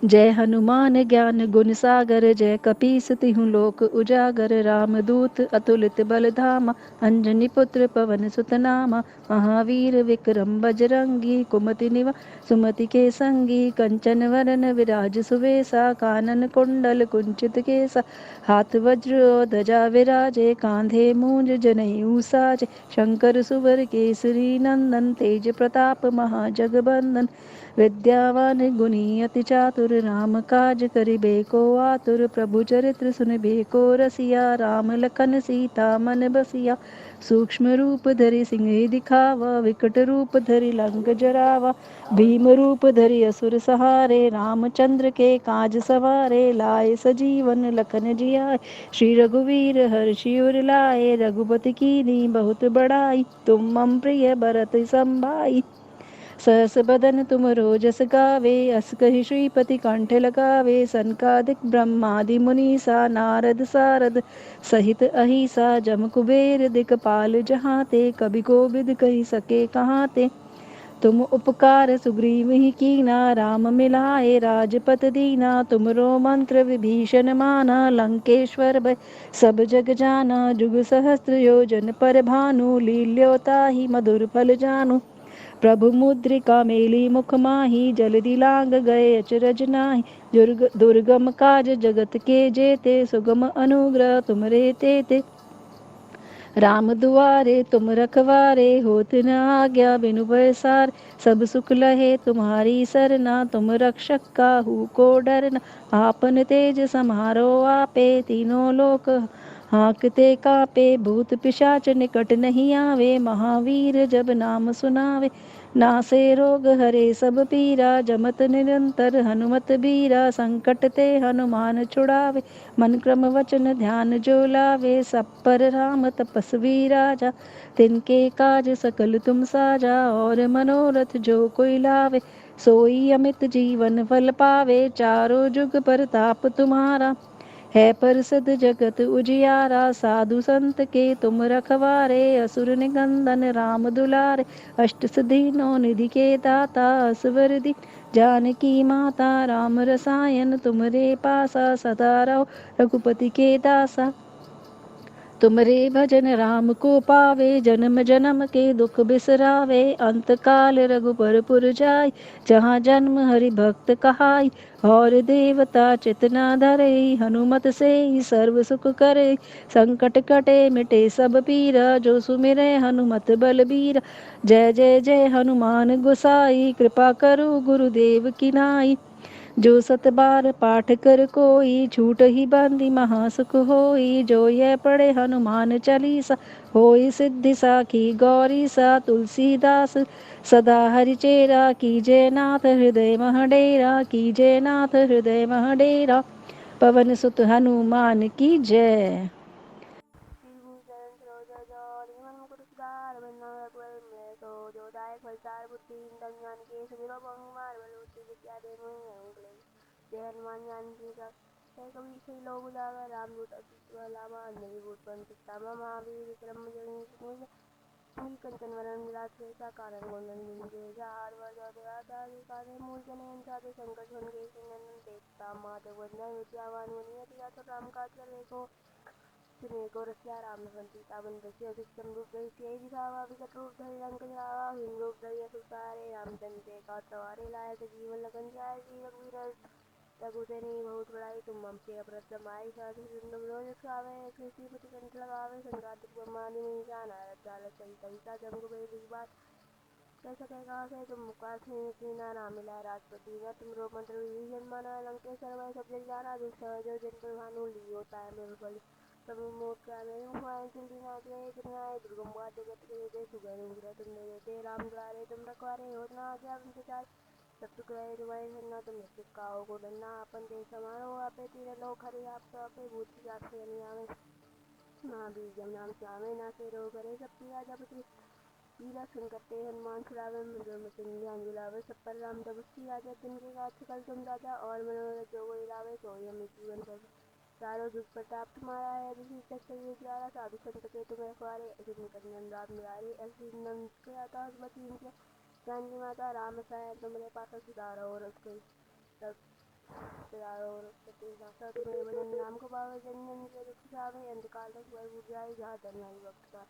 जय हनुमान ज्ञान गुण सागर, जय कपीस तिहु लोक उजागर। रामदूत अतुलित बल धामा, अंजनी पुत्र पवन सुत नामा। महावीर विक्रम बजरंगी, कुमति निवा सुमति के संगी। कंचन वरन विराज सुवेसा, कानन कुंडल कुंचित केसा। हाथ वज्र और ध्वजा विराजे, कांधे मूंज जनेऊ साजे। शंकर सुवर केसरी नंदन, तेज प्रताप महाजगबंदन। विद्यावान गुणी अति चातुर, राम काज करिबे को आतुर। प्रभु चरित्र सुनबे को रसिया, राम लखन सीता मन बसिया। सूक्ष्म रूप धरि सिंह दिखावा, विकट रूप धरि लंक जरावा। भीम रूप धरि असुर सहारे, रामचंद्र के काज सवारे। लाए सजीवन लखन जियाए, श्री रघुवीर हर्षि उर लाए। रघुपति कीन्ही बहुत बड़ाई, तुम मम प्रिय भरत संभाई। सहस बदन तुम रोजस गावे, अस कहि श्रीपति कंठ लगावे। सनकादिक ब्रह्मादि मुनीसा, नारद सारद सहित अहिसा। जम कुबेर दिखपाल जहाते, कबि कोबिद कहि सके कहाते। तुम उपकार सुग्रीव ही कीना, राम मिलाए राजपत दीना। तुमरो मंत्र विभीषण माना, लंकेश्वर भय सब जग जाना। जुग सहस्त्र योजन पर भानु, लील्योताहि मधुर फल जानु। प्रभु मुद्रिका मेली मुख माही, जल्दी लांग गए अचरज नाही। दुर्गम काज जगत के जेते, सुगम अनुग्रह तुमरे तेते। राम दुआरे तुम रखवारे, होत न आज्ञा बिनु पैसार। सब सुख लहे तुम्हारी सरना, तुम रक्षक काहू को डरना। आपन तेज समारो आपे, तीनों लोक हाँकते कापे। भूत पिशाच निकट नहीं आवे, महावीर जब नाम सुनावे। नासे रोग हरे सब पीरा, जमत निरंतर हनुमत बीरा। संकट ते हनुमान छुड़ावे, मन क्रम वचन ध्यान जो लावे। सब पर राम तपस्वी राजा, तिनके काज सकल तुम साजा। और मनोरथ जो कोई लावे, सोई अमित जीवन फल पावे। चारों जुग परताप तुम्हारा, है परिषद जगत उजियारा। साधु संत के तुम रखवारे, असुर निकंदन राम दुलारे। अष्ट सिद्धि नौ निधि के दाता, असवर दी जानकी माता। राम रसायन तुमरे पासा, सदा रहो रघुपति के दासा। तुमरे भजन राम को पावे, जन्म जन्म के दुख बिसरावे। अंत काल रघुबर पुर जाय, जहाँ जन्म हरि भक्त कहाय। और देवता चितना धरे, हनुमत से ही सर्व सुख करे। संकट कटे मिटे सब पीरा, जो सुमिरे हनुमत बलबीरा। जय जय जय हनुमान गोसाई, कृपा करो गुरुदेव की नाई। जो सत बार पाठ कर कोई, छूट ही बंदी महासुख होई। जो यह पढ़े हनुमान चालीसा, होई सिद्धि साखी गौरी सा। तुलसीदास सदा हरिचेरा, कीजय नाथ हृदय मह डेरा। कीजय नाथ हृदय मह डेरा। पवन सुत हनुमान की जय। जय हनुमान ज्ञान की जय। जय कबीर श्री लोक उजागर, रामदूत अतुलित बल धामा। अंजनी पुत्र पवन सुत नामा। महावीर विक्रम बजरंगी, कंचन वरन विराज सुवेसा। कानन कुंडल कुंचित केसा। हाथ वज्र और ध्वजा विराजे, कांधे मूल जनेऊ साजे। शंकर सुवन केसरी नंदन, तेज माधव वंदना। विद्यावान गुणी अति चातुर, राम काज करबे को सुने को रसिया। राम लखन सीता बन बसिया, सूक्ष्म रूप धरि सियहि दिखावा। विकट रूप धरि लंक जरावा। भीम रूप धरि असुर सहारे, रामचंद्र के काज सवारे। लाए सजीवन लखन जियाए, श्री रघुवीर रघुतनि बहुत बड़ाई। तुम मम प्रिय भरत समाई, सहस तुम रोज गावे। श्रीपति कंठ लगावे, संक्रांति ब्रह्मादि मुनीसा। नारद जाल सहित अहिसा, जम कुबेर दिखपाल कह सके कहाँ से। तुम मुखार कीना, राम मिलाए राजपति दीना। तुम रो मंत्र विभीषण माना, लंकेश्वर वै सब जग जाना। दुष्ट सहज जन पर भानु, लियो ताय मेरे बल तब मोट का मेरे मुखाए। जल्दी नाथ गए किनाए, दुर्गम बात जगत के दे। सुगम अनुग्रह तुम दे देते, राम दुआरे तुम रखवारे। होत न आज्ञा बिनु पैसारे, सब सुख रहे तुम्हारी सरना। तुम रक्षक काहू को डरना, आपन देश समारो। आपे तीर लोक हरि आप आपे, भूत पिशाच से नहीं आवे। महावीर जब नाम सुनावे, ना से रोग हरे सब पीरा। जपत वीरा संकट ते हनुमान छुड़ावे, मधुर मति ज्ञान गुलावे। सब पर राम तपस्वी राजा, तिनके काज सकल तुम राजा। और मनोरथ जो कोई लावे, सोई अमित जीवन फल। चारों जुग प्रताप तुम्हारा है, ऋषि तक उजियारा। साधु संत के तुम रखवारे, असित निकट राम दुलारे। असित नंद के आता बती इनके, जानकी माता राम सहाय तुमरे पासा। सुधारो और उसके तुम्हें भजन नाम को पावे जन जन के दुख जावे अंधकाल तक वह बुझ जाए जहाँ धन हरि भक्त का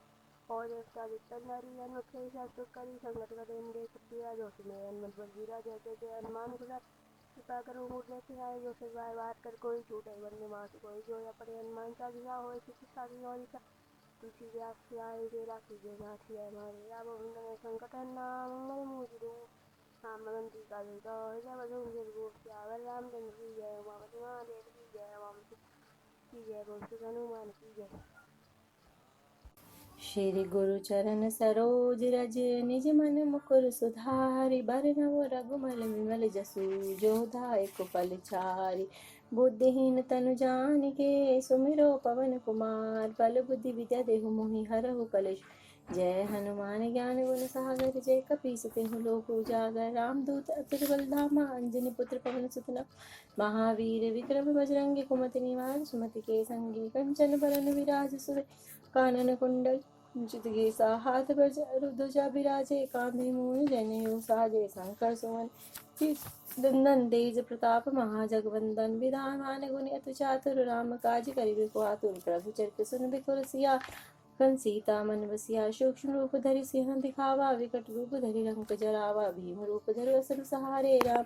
और देवता दिक्कत नारी अनोखे शास्त्र करी संगत करें दे सत्या जो सुमेरन मत बलबीरा जैसे जय हनुमान खुदा कृपा करो मुझे खिलाए जो फिर बात कर कोई छूटे बंदे मास कोई जो या पड़े हनुमान चालीसा हो सारी और तुलसी व्यास आए जे राखी जे नाथी है हमारे राम मंगल संकट नाम मंगल मूजिरो राम मंदिर का जो है बजो मुझे रूप श्यावर रामचंद्र की जय उमापति महादेव की जय उमापति की जय बोल हनुमान की जय। श्री गुरु चरण सरोज रज निज मन मुकुर सुधारि बरनउँ रघुमल विमल जसु जो दायक फल चारि। बुद्धिहीन तनु जानिके सुमिरो पवन कुमार बल बुद्धि विद्या देहु मोहि हरहु कलेश। जय हनुमान ज्ञान गुण सागर जय कपीस तिहु लोक उजागर रामदूत अतुल बल धामा अंजनी पुत्र पवन सुत नामा। महावीर विक्रम बजरंगी कुमति निवार सुमति के संगी कंचन बरन विराज सुबे कानन कुंडल कुंचित केसा हाथ ध्वजा बिराजे कांधे मूल जनेऊ साजे शंकर सुमन नंदन तेज प्रताप महाजगवंदन विधान गुनि अति चातुर राम काज करिबे को आतुर प्रभु चरित्र सुनबे को रसिया कन सीता मन बसिया सूक्ष्म रूप धरि सिंह दिखावा विकट रूप धरि रंग जरावा भीम रूप धरि असुर सहारे राम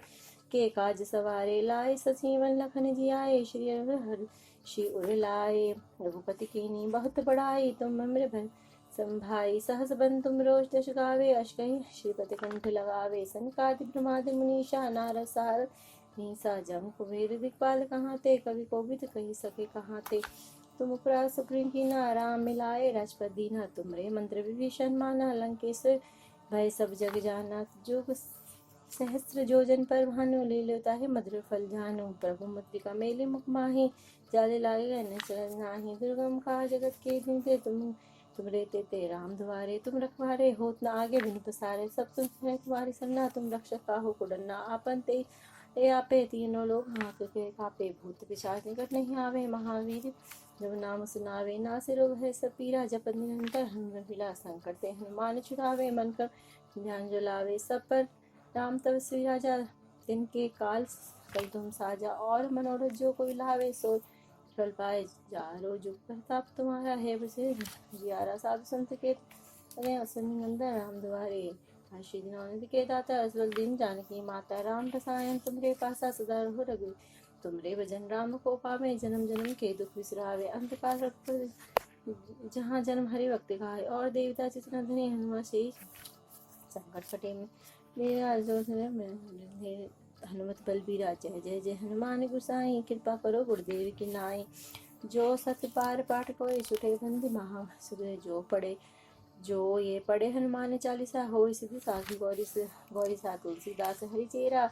के काज सवारे लाए सजीवन लखन जियाए श्री हरि श्री उर लाए रघुपति कीनी बहुत बड़ाई तुम अमर भर संभाई सहस बन तुम रोज दश गावे अष्टहि श्रीपति कंठ लगावे सनकादि ब्रह्मादि मुनीषा नारद सारद निसा जम कुबेर दिक्पाल कहाँ ते कवि कोविद कही सके कहाँ ते तुम उपरा सुग्रीव कीना राम मिलाए राजपद दीना तुमरे मंत्र विभीषण माना लंकेश्वर भय सब जग जाना जोग सहस्त्र जोजन पर भानु लील्योता है मधुर फल जानु प्रभु मुद्रिका मेले मुख माही जाले लागे न चलन नाही दुर्गम का जगत के दिन ते तुम रहते ते राम द्वारे तुम रखवारे होत न आगे बिन पसारे सब तुम है तुम्हारी सन्ना तुम रक्षक काहू को डरना आपन ते आपे तीनों लोग हाँक के कापे भूत पिशाच निकट नहीं आवे महावीर जब नाम सुनावे नासे रोग है सब पीरा जपत निरंतर हनुमत बिला संकट ते हनुमान छुड़ावे मन कर ध्यान जलावे सब पर राम तव श्री राजा तिनके काल कल तुम साजा और मनोरथ जो कोई लावे सो फल पाए जारो जो प्रताप तुम्हारा है बसे जियारा साधु संत के असनि नंदन राम द्वारे आशी दिनौनिधि के दाता असबल दिन जानकी माता राम रसायन तुमरे पासा सदा रहो रघु तुमरे भजन राम को पावे जन्म जन्म के दुख बिसरावे अंत काल रघुपति जहाँ जन्म हरि भक्ति गाए और देवता चितना धनी हनुमान से संकट कटे मेरा जो हनुमत बलबीरा जय जय जय हनुमान गुसाई कृपा करो गुरुदेव की नाई जो सत्य पार पाठ कोई सुटे बंदी महा सुबह जो ये पढ़े हनुमान चालीसा हो सिद्धि साखी गौरी सा तुलसीदास हरि चेरा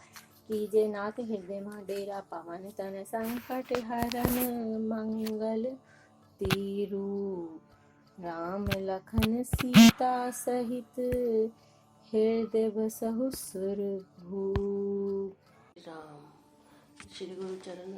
कीजे नाथ हृदय महा डेरा पवन तन संकट हरन मंगल तीरू राम लखन सीता सहित हृदय बसहु सुरभूप। राम श्री गुरु चरण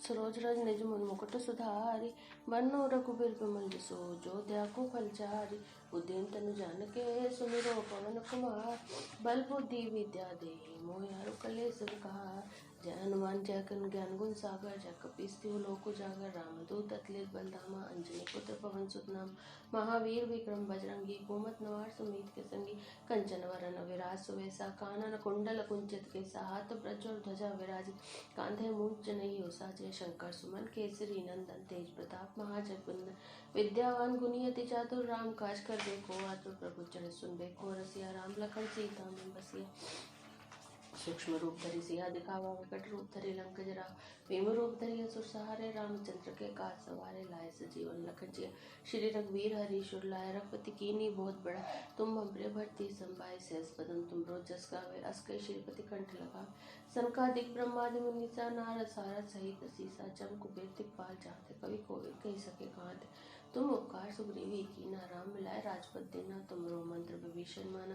सरोज रज निज मन मुकुट सुधारि बरनउँ रघुबीर बिमल जसु जो दायकु फल चारि। बुद्धिहीन तनु जानिके सुमिरो पवन कुमार बल बुद्धि विद्या देहि मोहि हरहु कलेस विकार। जय हनुमान जय ज्ञान गुण सागर जय कपीस तिहु लोक उजागर रामदूत अतुलित बल धामा अंजनी पुत्र पवन सुत नामा। महावीर विक्रम बजरंगी कुमति निवार सुमति के संगी कंचन वरन विराज सुबेसा कानन कुंडल कुंचित केसा हाथ प्रज्वल ध्वजा विराजित कांधे मूंज जनेऊ साजे शंकर सुमन केसरी नंदन तेज प्रताप महाजगवंदन विद्यावान गुणी अति चातुर राम काज कर देखो आतुर प्रभु चरित सुनबे को रसिया राम लखन सीता मन बसिया। सूक्ष्म रूप धरि सिया दिखावा विकट रूप धरि लंक जरा भीम रूप धरि असुर सहारे रामचंद्र के काज सवारे लाए सजीवन लखन जिया। श्री रघुवीर हरि सुर लाए रघुपति कीन्ही बहुत बड़ा तुम हमरे भरती संभाय सहस बदन तुम रोज जस गावे अस कई श्रीपति कंठ लगा। सनकादिक ब्रह्मादि मुनीसा नारद सारद सहित सीसा जम कुबेर दिक्पाल जाते कवि कोविद कही सके कांत। तुम उपकार सुग्रीवी कीना राम मिलाए राजपद देना तुमरो मंत्र विभीषण माना।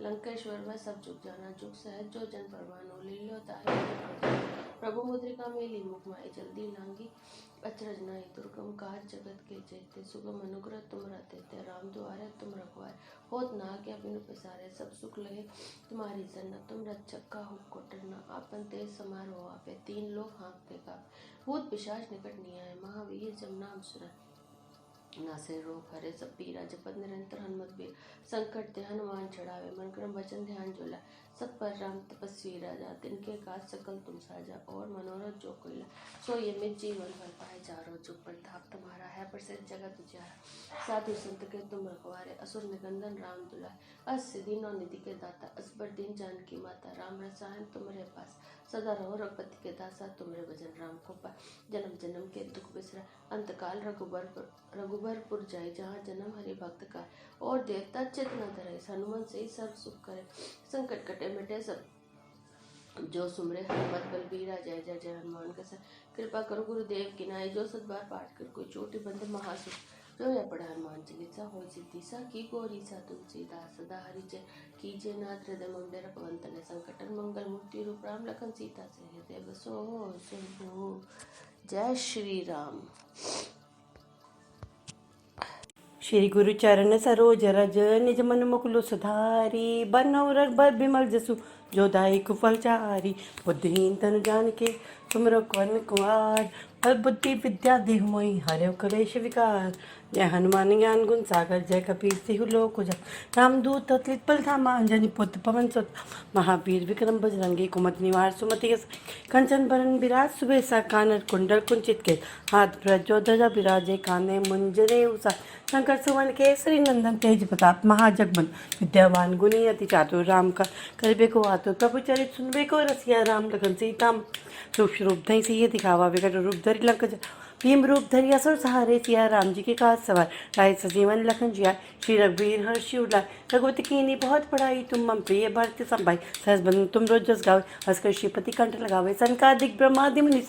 लंकेश्वर वह सब जुग जाना जुग सहज जो जन परवानो लील्यो ताहि प्रभु मुद्रिका मेली मुख माई जल्दी लांगी अचरज नहीं दुर्गम काज जगत के जेते, सुगम अनुग्रह तुम रहते थे, राम द्वारे तुम रखवारे, होत ना क्या बिनु पसारे, सब सुख लहे तुम्हारी जन्नत, तुम रक्षक का हो कोटर न, आपन तेज समारोह आपे, तीन लोग हाँकते कापे, भूत पिशाच निकट नहीं आए, महावीर जब नाम सुना नासे रोग हरे सब पीरा, जपत निरंतर हनुमत बीर, संकट ते हनुमान चढ़ावे, मन क्रम वचन ध्यान जोला, सब पर राम तपस्वी राजा, तिनके काज सकल तुम साजा, और मनोरथ जो कोइला, सो ये मित जीवन भर पाए, चारों जुग प्रताप तुम्हारा है, प्रसिद्ध जगत उजियारा, साधु संत के तुम रखवारे, असुर निकंदन राम दुलारे, अस दीनों निधि के दाता, असबर दीन जानकी माता, राम रसायन तुम्हारे पास, सदा रहो रघुपति के दासा, तुम्हारे भजन राम को पाए, जन्म जन्म के दुख बिसरा, अंतकाल रघुबरपुर जाए, जहाँ जन्म हरि भक्त का, और देवता चित न धरे, हनुमान से ही सर्व सुख करे, संकट कटे मिटे सब जो सुमरे, हनुमत बलबीरा, जय जय जय हनुमान के सर, कृपा करो गुरुदेव की नाई, जो सतबार पाठ कर कोई चोटी बंद महासुख, जो यह पढ़ा हनुमान चालीसा होय सिद्धि की गोरी सा तुलसीदास, सदा हरि जय कीजिए नाथ, हृदय मंदिर पवन तनय संकटन मंगल मूर्ति रूप, राम लखन सीता से हृदय बसो सुनो। जय श्री राम। श्री गुरु चरण सरोज रज, निज मन मुकुल सुधारी, बरनउँ रघुबर बिमल जसु, जो दायक फलचारी, बुद्धिहीन तनु जानिके तुमरो कवन कुमार, बल बुद्धि विद्या देहु मोहि, हरहु कलेश विकार, जय हनुमान ज्ञान गुण सागर, जय कपीस तिहु लोक उजागर, रामदूत अतुलित बल धामा, अंजनी पुत्र पवन सुत, महावीर विक्रम बजरंगी, कुमति निवार सुमति के कंचन बरन विराज सुबेसा, कानन कुंडल कुंचित के, हाथ प्रज्वल विराजे, काने मुंजरे उषा, शंकर सुवन केसरी नंदन, तेज प्रताप महाजगबंद, विद्यावान गुणी अति चातुर, राम का करबे को आतुर, प्रभु चरित सुनबे को रसिया, राम लखन सीता सूक्ष्म रूप धई सिय दिखावा, विकट रूप धरि लंक भीम रूप धरि असुर सहारे, सिया राम जी के काज सवार, राय सजीवन लखन जिया, श्री रघुवीर हर्षि उलाय, रघुपति कीनी बहुत पढ़ाई, तुम मम प्रिय भरत संभाई, सहस बंधन तुम रोज जस गावे, हंसकर श्रीपति कंठ लगावे, सनकादिक ब्रह्मादि मुनि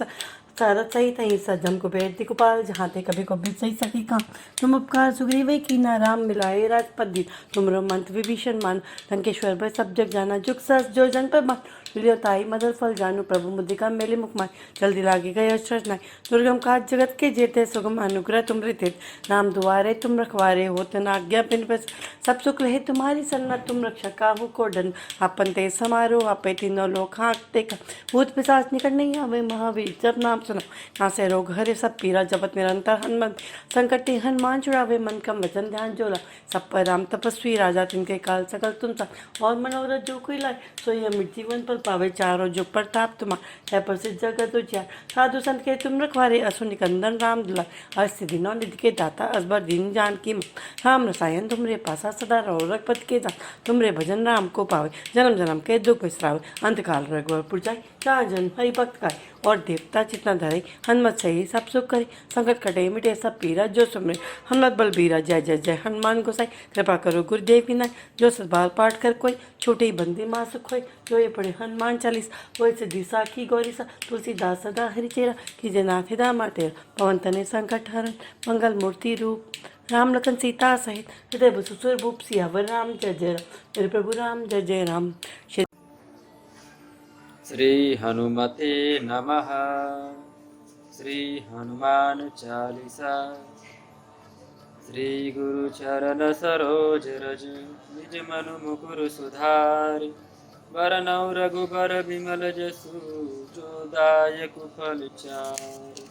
सारद सहित ही सज्जन कुबेर दिगपाल, जहाँ ते कभी को सही सकी काम, तुम उपकार सुग्रीव कीना, राम मिलाए राजपद दीन, तुमरो मंत्र विभीषण मान, लंकेश्वर भय सब जग जाना, जुग सहस जो जन पर मान, ताई मदर फल जानू, प्रभु मुद्रिका मेले मुख माय, जल्दी लागे गए अचरज नाय, दुर्गम काज जगत के जेते, सुगम अनुग्रह तुम रीते, राम दुआरे तुम रखवारे, होत न आज्ञा बिन बस, सब सुख रहे तुम्हारी सन्नत, तुम रक्षक काहू को डन, आपन ते समारोह आपे, तीनों लोग हाँकते का, भूत पिशाच निकट नहीं आवे, महावीर जब नाम सुनो, नासे रोग हरे सब पीरा, जपत निरंतर हनुमत, संकट ते हनुमान छुड़ावे, मन का वचन ध्यान जोला, सब पर राम तपस्वी राजा, तिनके काल सकल तुम सा, और मनोरथ जो कोई लाए, सो यह मिट जीवन पर पावे, चारों जुग प्रताप तुम्हारा है, प्रसिद्ध जगत उजियार, साधु संत के तुम रखवारे, असुर निकंदन राम दुलार, हर्ष दिनों निधि के दाता, असबर दीन जानकी राम रसायन तुमरे पासा, सदा रहो रघुपति के दास, तुमरे भजन राम को पावे, जन्म जन्म के दुख बिसरावे, अंतकाल रघुबरपुर जाए, जहाँ जन हरि भक्त गाय, और देवता चितना धरे, हनुमत से ही सब सुख करे, संकट कटे मिटे सब पीरा, जो सुमरे हनुमत बलबीरा, जय जय जय हनुमान गोसाई, कृपा करो गुरुदेव की नाय, जो सतबार पाठ कर कोई, छोटे बंदी माँ सुख होय, जो ये पढ़े हनुमान चालीस, वो सिद्धि की गौरी सा, तुलसीदास सदा हरि चेरा, कीजे नाथ हिदा तेरा, पवन तने संकट हरण, मंगल मूर्ति रूप, राम लखन सीता सहित, हृदय बसुसुर भूप सियावर राम, जय जय राम, मेरे प्रभु राम, जय जय राम। श्री हनुमते नमः। श्री हनुमान चालीसा। श्री गुरु चरण सरोज रज, निज मनु मुकुर सुधारि, बरनउँ रघुबर बिमल जसु, जो दायक फल चारि,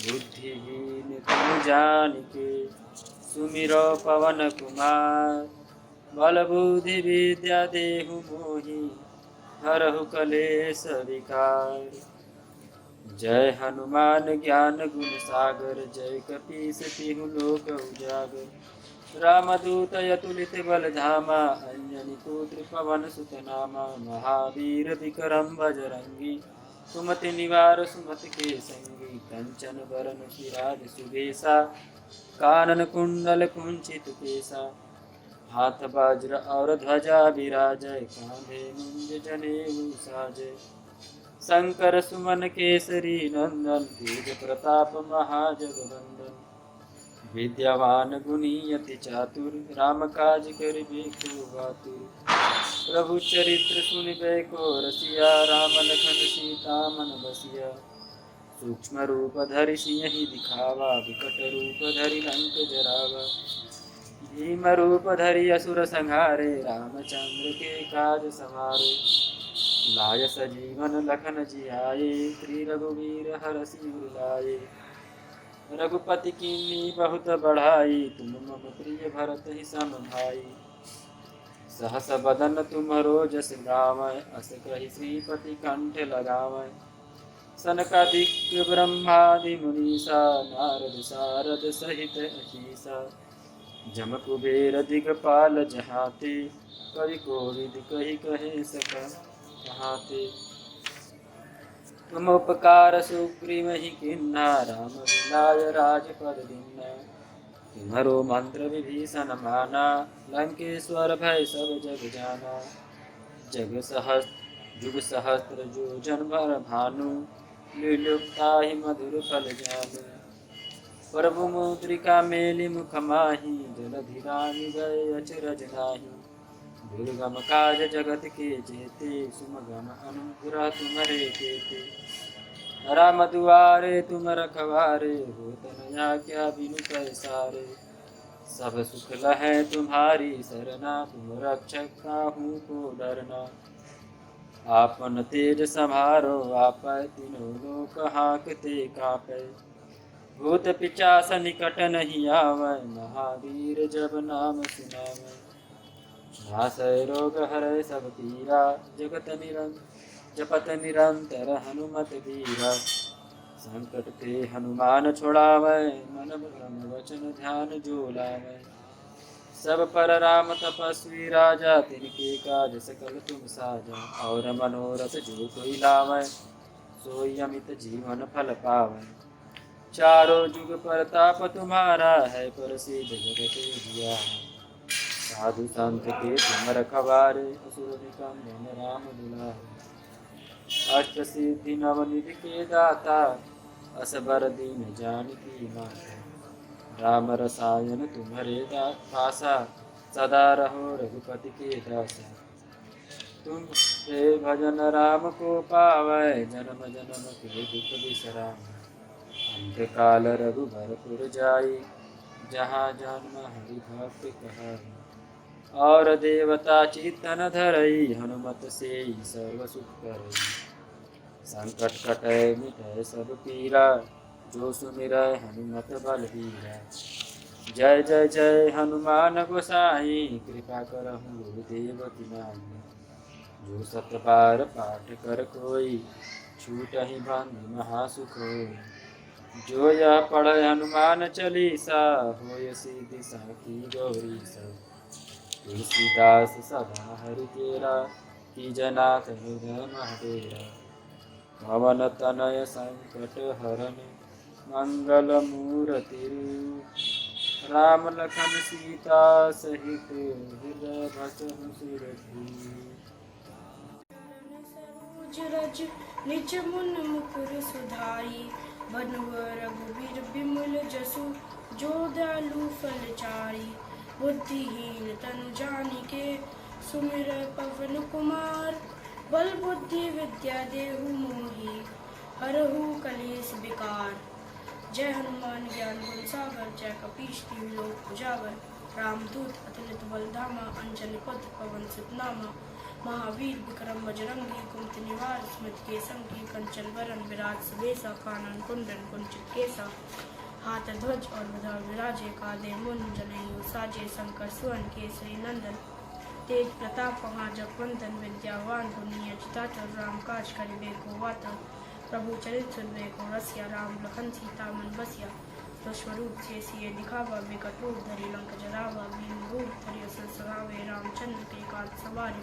बुद्धिहीन तनु जानिके सुमिरो पवन कुमार, बल बुद्धि विद्या देहु मोहि, हरहु कलेश विकार। जय हनुमान ज्ञान गुण सागर, जय कपीस तिहु लोक उजागर, रामदूत अतुलित बल धामा, अंजनी पुत्र पवन सुत नामा, महावीर विक्रम बजरंगी, सुमति निवार सुमति के संगी, कंचन बरन विराज सुबेसा, कानन कुंडल कुंचित केसा, हाथ वज्र और ध्वजा विराजय, कांधे मुंज जनेऊ साजय, शंकर सुमन केसरी नंदन, तेज प्रताप महाजगवंदन, विद्यावान गुणी अति चातुर, राम काज करिबे को आतुर, प्रभु चरित्र सुनिबे को रसिया, राम लखन सीता मन बसिया, सूक्ष्म रूप धरि सिंहि दिखावा, विकट रूप धरि लंक जरावा। भीम रूप धरि असुर संहारे, रामचंद्र के काज सवारे। लाय सजीवन लखन जियाए, श्री रघुवीर हरषि उर लाए। रघुपति कीन्ही बहुत बढ़ाई, तुम मम प्रिय भरत ही सम भाई। सहस बदन तुम्हरो जस गावै, अस कहि श्रीपति कंठ लगावै। सनकादिक ब्रह्मादि मुनीसा, नारद सारद सहित अहीसा। जम कुबेर दिगपाल जहाते, कवि कोविद कहि कहे सका कहाते। तुम उपकार सुग्रीव ही कीन्हा, राम मिलाय राजपद दीन्हा। तुम्हरो मंत्र विभीषण माना, लंकेश्वर भय सब जग जाना। जुग सहस्त्र जो जन भर भानु, लील्युक्ताहि मधुर फल जानु। प्रभु मुद्रिका मेलि मुख माहि, जलधि रामि गए अचरज नाहि। दुर्गम काज जगत के जेते, सुमगम अनुग्रह तुम्हरे केते। राम दुआरे तुम रखवारे, होत न आज्ञा बिनु पैसारे। सब सुख लहै तुम्हारी सरना, तुम रक्षक काहू को डरना। आपन तेज समारो आपै, तीनों लोक हांकते कांपै। भूत पिशाच निकट नहीं आवै, महावीर जब नाम सुनावै। नासै रोग हरै सब पीरा, जपत निरंतर हनुमत वीरा। संकट ते हनुमान छुड़ावै, मन भ्रम वचन ध्यान जो लावै। सब पर राम तपस्वी राजा, तिनके काज सकल तुम साजा। और मनोरथ जो कोई लावै, सोई अमित जीवन फल पावै। चारों जुग परताप तुम्हारा है, प्रसिद्ध जगत उजियारा। साधु संत के तुम रखवारे, असुर निकंदन राम दुलारे। अष्ट सिद्धि नवनिधि के दाता, असबर दीन जानकी माता। राम रसायन तुम्हारे पासा, सदा रहो रघुपति के दासा। तुम हे भजन राम को पावै, जन्म जन्म के दुख बिसरावै। अंतकाल रघुबरपुर जाई, जहाँ जन्म हरि भक्त कहाई। और देवता चित्तन धरई, हनुमत से सर्व सुख करई। संकट कटै मिटै सब पीरा, जो सुमिरै हनुमत बलबीरा। जय जय जय हनुमान गोसाई, कृपा करहु गुरुदेव की नाई। जो सत बार पाठ कर कोई, छूटहि बंधु महासुख होई। जो यह पढ़ै हनुमान चालीसा, होय सिद्धि साखी गौरीसा। तुलसीदास सदा हरि तेरा, कीजनाथ हृदय महडेरा। पवन तनय संकट हरन, मंगल मूर्ति रूप। राम लखन सीता सहित, हृदय बसहु सिरधि। सरोज रज निज मुन मुकुर सुधारी, बनुवर रघुबीर बिमल जसु, जो दयालु फलचारी। बुद्धिहीन तनु जानिके, सुमिर पवन कुमार। बल बुद्धि विद्या देहु मोहि, हरहु कलेश विकार। जय हनुमान ज्ञान गुण सागर, जय कपीश तिहुँ लोक उजागर। रामदूत अतुलित बल धामा, अंजनी पुत्र पवन सुत नामा। महावीर विक्रम बजरंगी, कुमति निवार स्मृति के संगी। कंचन वरन विराज सुबेसा, कानन कुंडल कुंचित केसा। हाथ ध्वज और गदा विराजे, कांधे मुंज जनेऊ साजे। शंकर सुवन केसरी नंदन, तेज प्रताप महाजग वंदन। विद्यावान गुणी अचिताचर, राम काज करिबे को वाता। प्रभु चरित सुनबे को रसिया, राम लखन सीता मन बसिया। स्वरूप से सिए दिखावा, विकट रूप धरि लंक जरावा। भीम रूप धरि असुर सहारे, रामचंद्र के काज सवारे।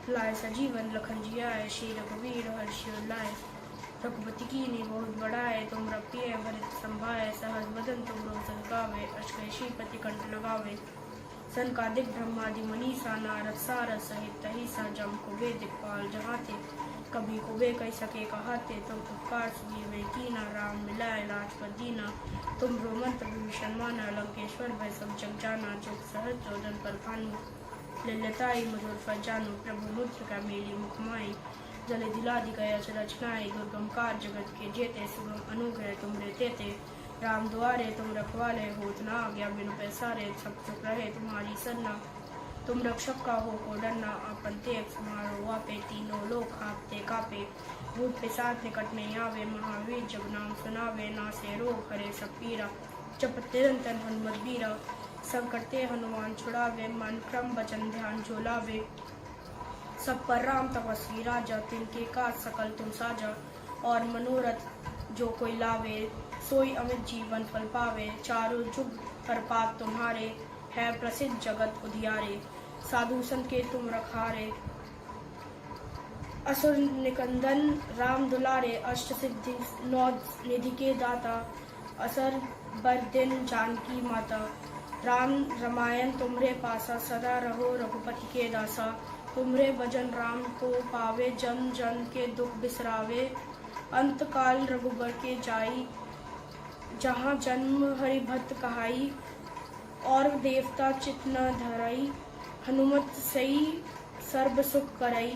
लाए सजीवन लखन जियाए, श्री रघुवीर हर्षि उर लाए। रघुपति कीन्ही बहुत बड़ाए, तुम प्रिय भरत संभाय। सहज बदन तुम रोजन गावे, अश्कय श्रीपति कंठ लगावे। सनकादिक ब्रह्मादि मुनीसा, नारद सारद सहित अहीसा। जम कुबेर दिक्पाल जहाते, कभी कुबे कह सके कहाते। तुम उपकार सुग्रीव कीन्हा, राम मिलाए राजपद दीना। तुम मंत्र विभीषण माना, लंकेश्वर भय सब जग जाना। जुग सहस्त्र जोजन पर भानु, ललिताई मधुर फल जानू। प्रभु मुद्रिका मेलि मुख माहि, जले दिला दी गया रचनाएं दुर्गम कार जगत के जेते सुगम अनुग्रह तुमरे तेते राम द्वारे तुम रखवाले होत ना आज्ञा बिनु पैसारे सब चुप रहे तुम्हारी सरना तुम रक्षक का हो को डरना अपन तेग समारो वापे तीनों लोग आपते कापे भूत पिशाच निकट नहीं आवे महावीर जब नाम सुनावे ना से रोग हरे सब पीरा जपत निरंतर हनुमत बीरा संकट ते हनुमान छुड़ावे मन क्रम वचन ध्यान झोलावे सब पर राम तपस्वी राजा तिनके काज सकल तुम साजा और मनोरथ जो कोई लावे सोई अमित जीवन फल पावे चारों जुग पर पाप तुम्हारे है प्रसिद्ध जगत उधियारे साधु संत के तुम रखारे असुर निकंदन राम दुलारे अष्ट सिद्धि नौ निधि के दाता असर बर दिन जानकी माता राम रामायण तुमरे पासा सदा रहो रघुपति के दासा तुमरे भजन राम को पावे जन जन के दुख बिसरावे अंत काल रघुबर के जाई जहाँ जन्म हरि भक्त कहाई और देवता चित न धराई हनुमत सही सर्व सुख करई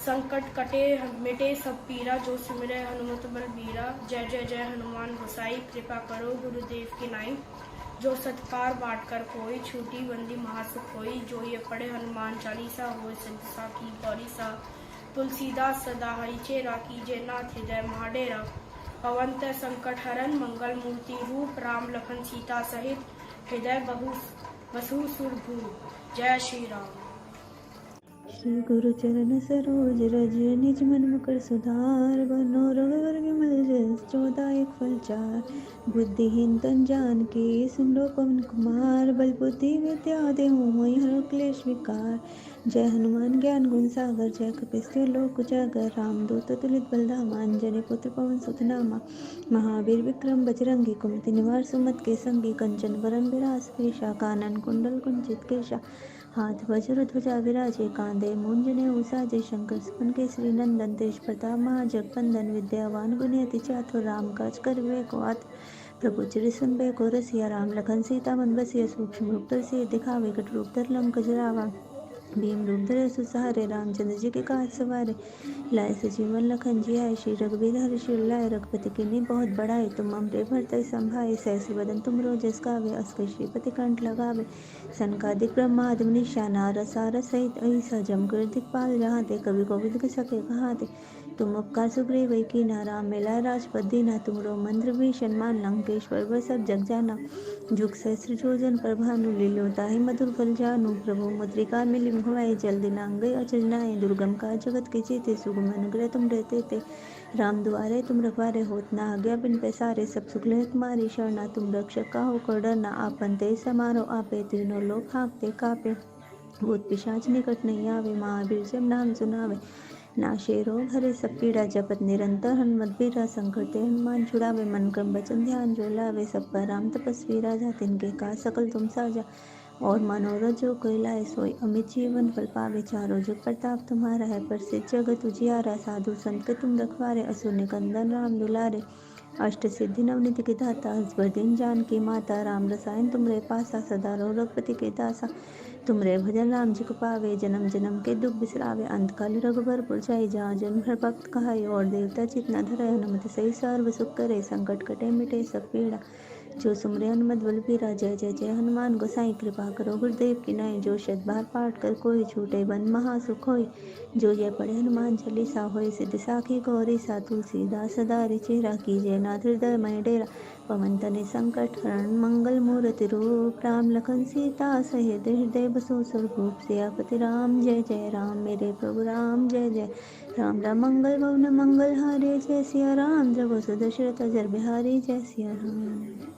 संकट कटे मिटे सब पीरा जो सिमरे हनुमत बल बीरा जय जय जय हनुमान गोसाई कृपा करो गुरुदेव की नाई जो सत्कार बाट कर कोई छूटी बंदी महासुख होई जो ये पढ़े हनुमान चालीसा हो सिद्ध की गौरी सा तुलसीदास सदा हरि चेरा कीजे नाथ हृदय महाडेरा पवन संकट हरन मंगल मूर्ति रूप राम लखन सीता सहित हृदय बसु सुरभू जय श्री राम। श्री गुरु चरण सरोज रज निज मन मुकुर सुधार बनो रघुवर विमल जस चौदायक फल चार बुद्धिहीन तन जान के सुनो पवन कुमार बल बुद्धि विद्या देहु मोहि हर क्लेश विकार जय हनुमान ज्ञान गुण सागर जय कपीसति लोक उजागर रामदूत तुलित बलधामा अंजनी पुत्र पवन सुत नामा महावीर विक्रम बजरंगी कुमति निवार सुमत के संगी कंचन वरन विरास पेशा कानन कुंडल कुंचित केशा हाथ वज्र ध्वजा विराजे कांधे मुंजने उसाजे शंकर सुपन केसरी नंदन तेज प्रताप महाजगवंदन विद्यावान गुणियति चातुर राम काज करवे को आत प्रभु चिर सुनबे को रसिया राम लखन सीता मन बसिया सूक्ष्म रूप तरसिया दिखावे कट रूप धर लंक जरावा भीम रूप धरे सुसहारे रामचंद्र जी के काज सवारे लाए सजीवन लखन जियाए श्री रघुवीर हरि शिव लाए रघुपति के ने बहुत बड़ाए तुम अमरे भरते संभाए सहस बदन तुम रोजस गावे अस्कर श्रीपति कंठ लगावे सनकादिक ब्रह्मादि मनीषा नारद सारद सहित ऐसा जमकर दिखपाल जहाँ ते कवि कोविद के सके कहाँ ते तुम उपकार सुग्रीव की ना राम मिलाए राजपद दीना तुमरो मंत्र भीषण मान लंकेश्वर व सब जग जाना जुग सहस्र जोजन पर भानु लीलो ताहि मधुर फल जानु प्रभु मुद्रिका मिली मुहवाई जल दिनांग अचरनाए दुर्गम का जगत के चेते सुगम अनुग्रह तुम रहते थे राम द्वारे तुम रखवारे होत ना आज्ञा बिन पैसारे सब सुख लह तुम्हारी शरणा तुम रक्षक का होकर डरना आपन ते समारो आपे तीनों लोग हाँकते कापे भूत पिशाच निकट नहीं आवे महावीर जब नाम सुनावे नाशे रोग हरे सब पीड़ा जपत निरंतर हनुमत बीरा संकट ते हनुमान छुड़ावे मन क्रम वचन ध्यान जो लावे सब पर राम तपस्वी राजा तिनके का सकल तुम साजा और मनोरथ जो कोई लाए सोई अमित जीवन फल पावे चारों जुग प्रताप तुम्हारा है प्रसिद्ध जगत उजियारा साधु संत के तुम रखवारे असुर निकंदन राम दुलारे अष्ट सिद्धि नवनिधि के दाता हसबर दिन जान की माता राम रसायन तुमरे पासा सदा रो रघुपति के दासा तुमरे भजन राम जी को पावे जन्म जन्म के दुख बिसरावे अंत काल रघुबर पुर जाई जहाँ जन्म हर भक्त कहाई और देवता चितना धरे हनुमत सही सर्व सुख करे संकट कटे मिटे सब पीड़ा जो सुमरे हनुमत बलबीरा जय जय जय हनुमान गोसाई कृपा करो गुरुदेव की नाई जो शत बार पाठ कर कोई छूटे बन महासुख होय जो जय पढ़े हनुमान चालीसा होय सिद्ध साखी गौरी सा तुलसीदास सदा चेहरा कीजिए नाथ हृदय मय डेरा पवन तने संकट हरण मंगल मूर्ति रूप राम लखन सीता सहित हृदय बसो स्वरूप सियापति राम जय जय राम मेरे प्रभु राम जय जय राम राम मंगल भवन मंगल हारे जय सिया राम जगो सुदशरथ अजर बिहारी जय सिया राम।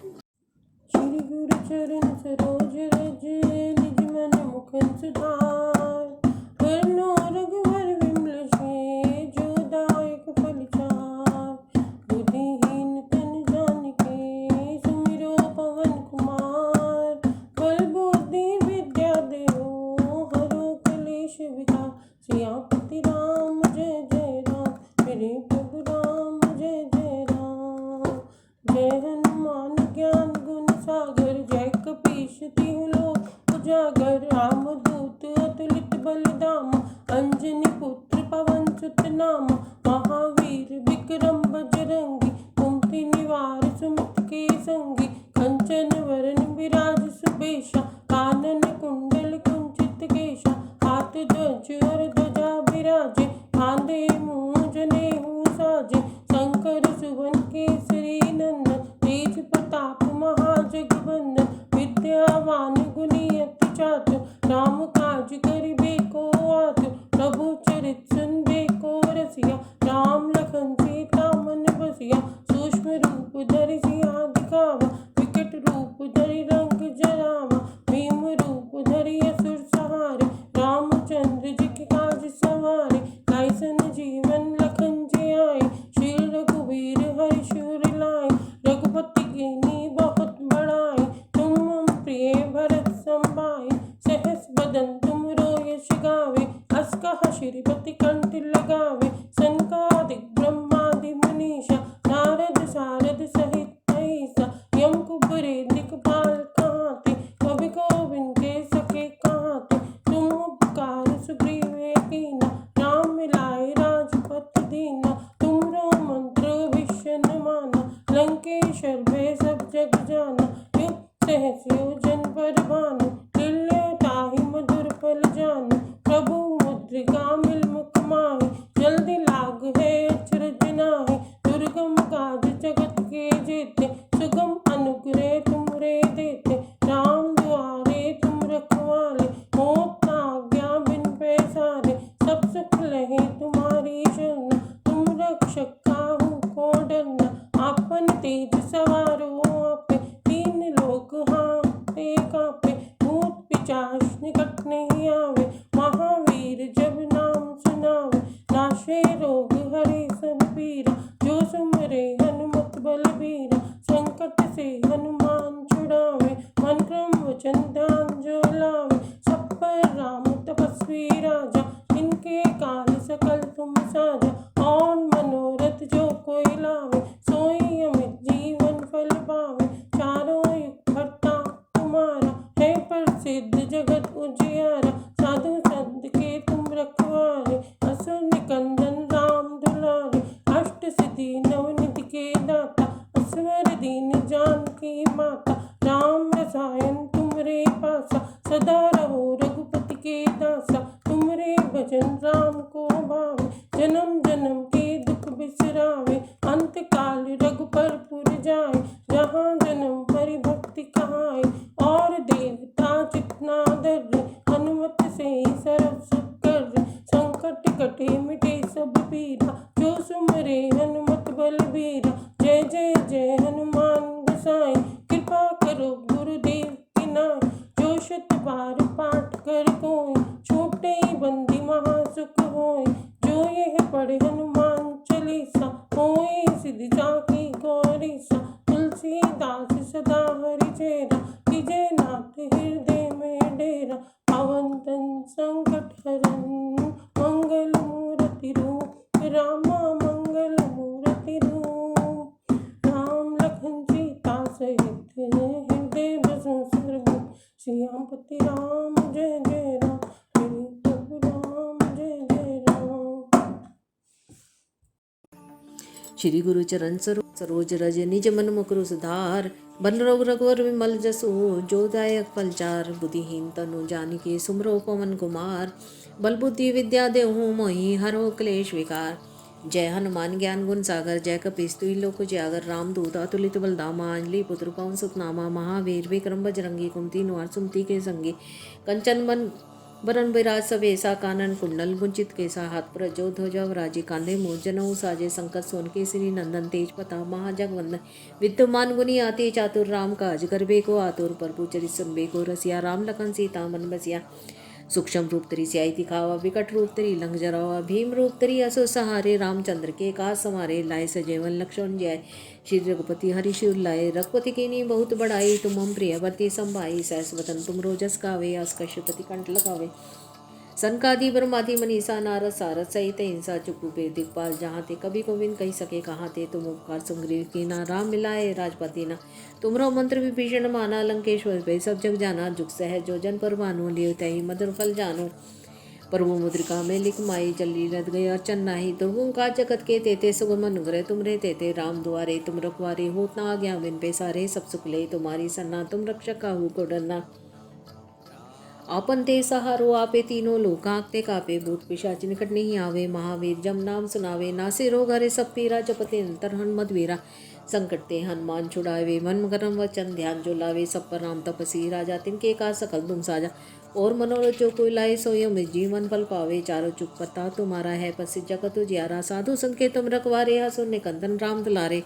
श्री गुरु चरण सरोज रज निज मन मुकुर सुधार बरनो रघुवर विमल जय जो दायक फल चार बुद्धिहीन तन जानिके सुमिरो पवन कुमार बल बुद्धि विद्या देहो हरो कलेश विकार सियापति राम जय जय राम मेरे प्रभु राम जय जय राम जय हनुमान ज्ञान गुण सागर जय कपीसति लोक उजागर रामदूत अतुलित बलधाम अंजनी पुत्र पवन सुत नामा महावीर विक्रम बजरंगी कुमति निवार सुमति के संगी कंचन वरन विराज सुबेशा कानन कुंडल कुंचित केशा हाथ ध्वज और ध्वजा विराजे कांधे मूंज जनेऊ साजे शंकर सुवन केसरी नंदन तेज प्रताप महाजगवंदन विद्यावान गुणी अति चातुर राम काज करिबे को आतुर प्रभु चरित सुनबे को रसिया राम लखन सीता मन बसिया सूक्ष्म रूप धरि सिया दिखावा विकट रूप धरि रंग जरावा भीम रूप धरि असुर सहारे रामचंद्र जी के काज सवारे कैसन जीवन लखन जी आए श्री रघुवीर हरि शूर लाए रघुपति कीन्ही बहुत बड़ाई तुम मम प्रिय भरत संभाए सहस बदन तुम यश गावे अस कहा श्रीपति कंठ लगावे सनकादिक ब्रह्मादि मुनीषा नारद सारद सहित ऐसा यम कुबेर दिक्पाल कहाते कवि गोविंद के सखे कहाते तुम उपकार सुग्रीव कीना राम मिलाए राजपथ दीना तुमरो मंत्र भीषण माना लंकेश्वर भय सब जग जाना युग सहस योजन पर भानु लील्यो ताहि मधुर फल जानु प्रभु मुद्रिका मिल मुख माहि जल्दी लाग है अचरज नाहि दुर्गम काज जगत के जेते सुगम अनुग्रह तुमरे देते राम द्वारे तुम रखवाले होत न आज्ञा बिन पैसारे सब सुख लहे तुम्हारी शरण तुम रक्षक काहू को डरना आपन तेज सवारो आपे तीन लोक हाँपते कापे भूत पिशाच निकट नहीं आवे महावीर जब नाम सुनावे नाशे रोग हरे सब पीरा जो सुमरे हनुमत बलबीरा संकट से हनुमान छुड़ावे मन क्रम वचन ध्यान जो लावे सब पर राम तपस्वी राजा इनके काल सकल तुम साजा और मनोरथ जो कोई लावे सोई अमित जीवन फल पावे चारों युग भरता तुम्हारा है प्रसिद्ध जगत उजियारा साधु संत के तुम रखवाले असुर निकंदन राम दुलारे अष्ट सिद्धि नवनिधि के दाता असवर दीन जानकी माता राम रसायन तुमरे पासा सदा रहो रघुपति के दासा तुमरे भजन राम को भावे जन्म जन्म के दुख बिसरावे अंत काल रघुपर पुर जाए जहाँ जन्म हरि भक्ति कहाए और देवता चितना दर्रे हनुमत से सर्व सुख कर संकट कटे मिटे सब पीरा जो सुमरे हनुमत बलबीरा जय जय जय हनुमान गोसाई कृपा करो गुरुदेव की नाई जो शत बार पाठ कर कोई छोटे बंदी महासुख होय जो यह पढ़े हनुमान चालीसा होय सिद्धि साखी गौरीसा तुलसीदास सदा हरि चेरा कीजे नाथ हृदय में डेरा पवन तन संकट हरन मंगल मूर्ति रूप रामा मंगल मूर्ति रूप राम लखन सीता सहित हृदय बसु सर्वभूम श्यामपति राम जय जय राम हरि प्रभु राम जय जय राम। श्री गुरु चरण सरोज रज निज मन मुकुर सुधार बन रघुवर विमल जसु जो दायक फलचार बुद्धिहीन तनु जानिके सुमरो पवन कुमार बल बुद्धि विद्या देहु मोहि हरो क्लेश विकार जय हनुमान ज्ञान गुण सागर जय कपीस तुई लोक उजियागर रामदूत अतुलित बलधामा अंजलि पुत्र पवन सुत नामा महावीर विक्रम बजरंगी कुमति निवार सुमति के संगी कंचन बन बरन विराज सवेसा कानन कुंडल गुंचित केसा हाथ पर जो ध्वजा विराजी कांधे मूंज जनेऊ साजे संकट सोन केसरी नंदन तेज प्रताप महाजगवंदन विद्यमान गुनी आते चातुर राम काज करबे को आतुर प्रभु चरित सुनबे को रसिया राम लखन सीता मन बसिया सूक्ष्म रूप तरी सियाई दिखावा विकट रूप तरी लंघ जरावा भीम रूप तरी असुर सहारे रामचंद्र के काज समारे लाए सजीवन लक्ष्मण जय श्री रघुपति हरिशूर लाए रघुपति की नी बहुत बड़ाई तुम हम प्रियवती संभाई सहस वतन तुम रोजस गावे आस कश्यपति कंठ लगावे सनकादि ब्रह्मादि मनीषा नारद सारद सहित हिंसा चुकुबे दिक्पाल जहाँ ते कभी गोविंद कही सके कहाँ ते तुम उपकार सुग्रीव की ना राम मिलाए राजपति ना तुमरो मंत्र विभीषण माना लंकेश्वर पे सब जग जाना जुग सहज जो जन पर भानु लियो तही मधुर फल जानो प्रभु मुद्रिका में लिख माई जल्दी रद गई अर्चन नाही। दुर्गम का जगत के तेते सुगम अनुग्रह तुमरे तेते राम दुआरे तुम रखवारे होत ना आज्ञा बिन पैसारे सब सुख ले तुम्हारी सन्ना तुम रक्षक काहू को डरना। आपन ते सहारो आपे तीनों लोक आंकते कापे भूत पिशाच निकट नहीं आवे। महावीर जम नाम सुनावे नासे रोग हरे सब पीरा जपते अंतर हनुमत वीरा। संकट ते हनुमान छुड़ावे मन करम वचन ध्यान जो लावे। सब पर राम तपसी राजा तिनके का सकल तुम साजा। और मनोरथ जो कोई लाए सोयो में जीवन फल पावे। चारों चुप पता तुम्हारा है प्रसिद्ध जगत उजियारा। साधु संत के तुम रखवारे हसो निकंदन राम दुलारे।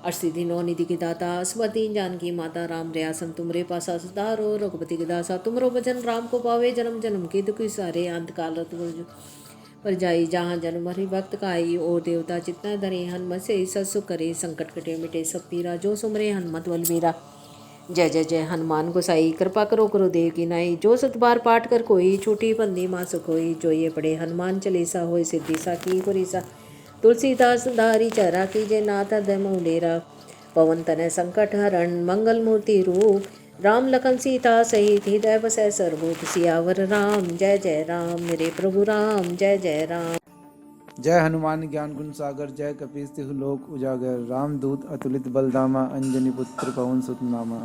अष्टसिद्धि नौ निधि की दाता असवती जानकी माता राम रयासन तुमरे पासा सदारो। रघुपति के दासा तुमरो भजन राम को पावे। जन्म जन्म के दुख सारे अंत काल पर जाई जहाँ जन्म हरि भक्त काई। और देवता चितना धरे हनुमत से सत सुख करे। संकट कटे मिटे सब पीरा जो सुमरे हनुमत बलवीरा। जय जय जय हनुमान गोसाई कृपा करो करो देव की नाई। जो सत बार पाठ कर कोई छोटी बंदी माँ सुखोई। जो ये पढ़े हनुमान चालीसा होय सिद्धि साखी गुरीसा। तुलसीदास धारी चरा कीजे नाथ हृदय मोह डेरा। पवन तनय संकट हरण मंगल मूर्ति रूप। राम लखन सीता सहित हृदय बसै सर्वभूत। सियावर राम जय जय राम मेरे प्रभु राम जय जय राम। जय हनुमान ज्ञान गुण सागर जय कपीस तिहु लोक उजागर। रामदूत अतुलित बलधामा अंजनी पुत्र पवन सुत नामा।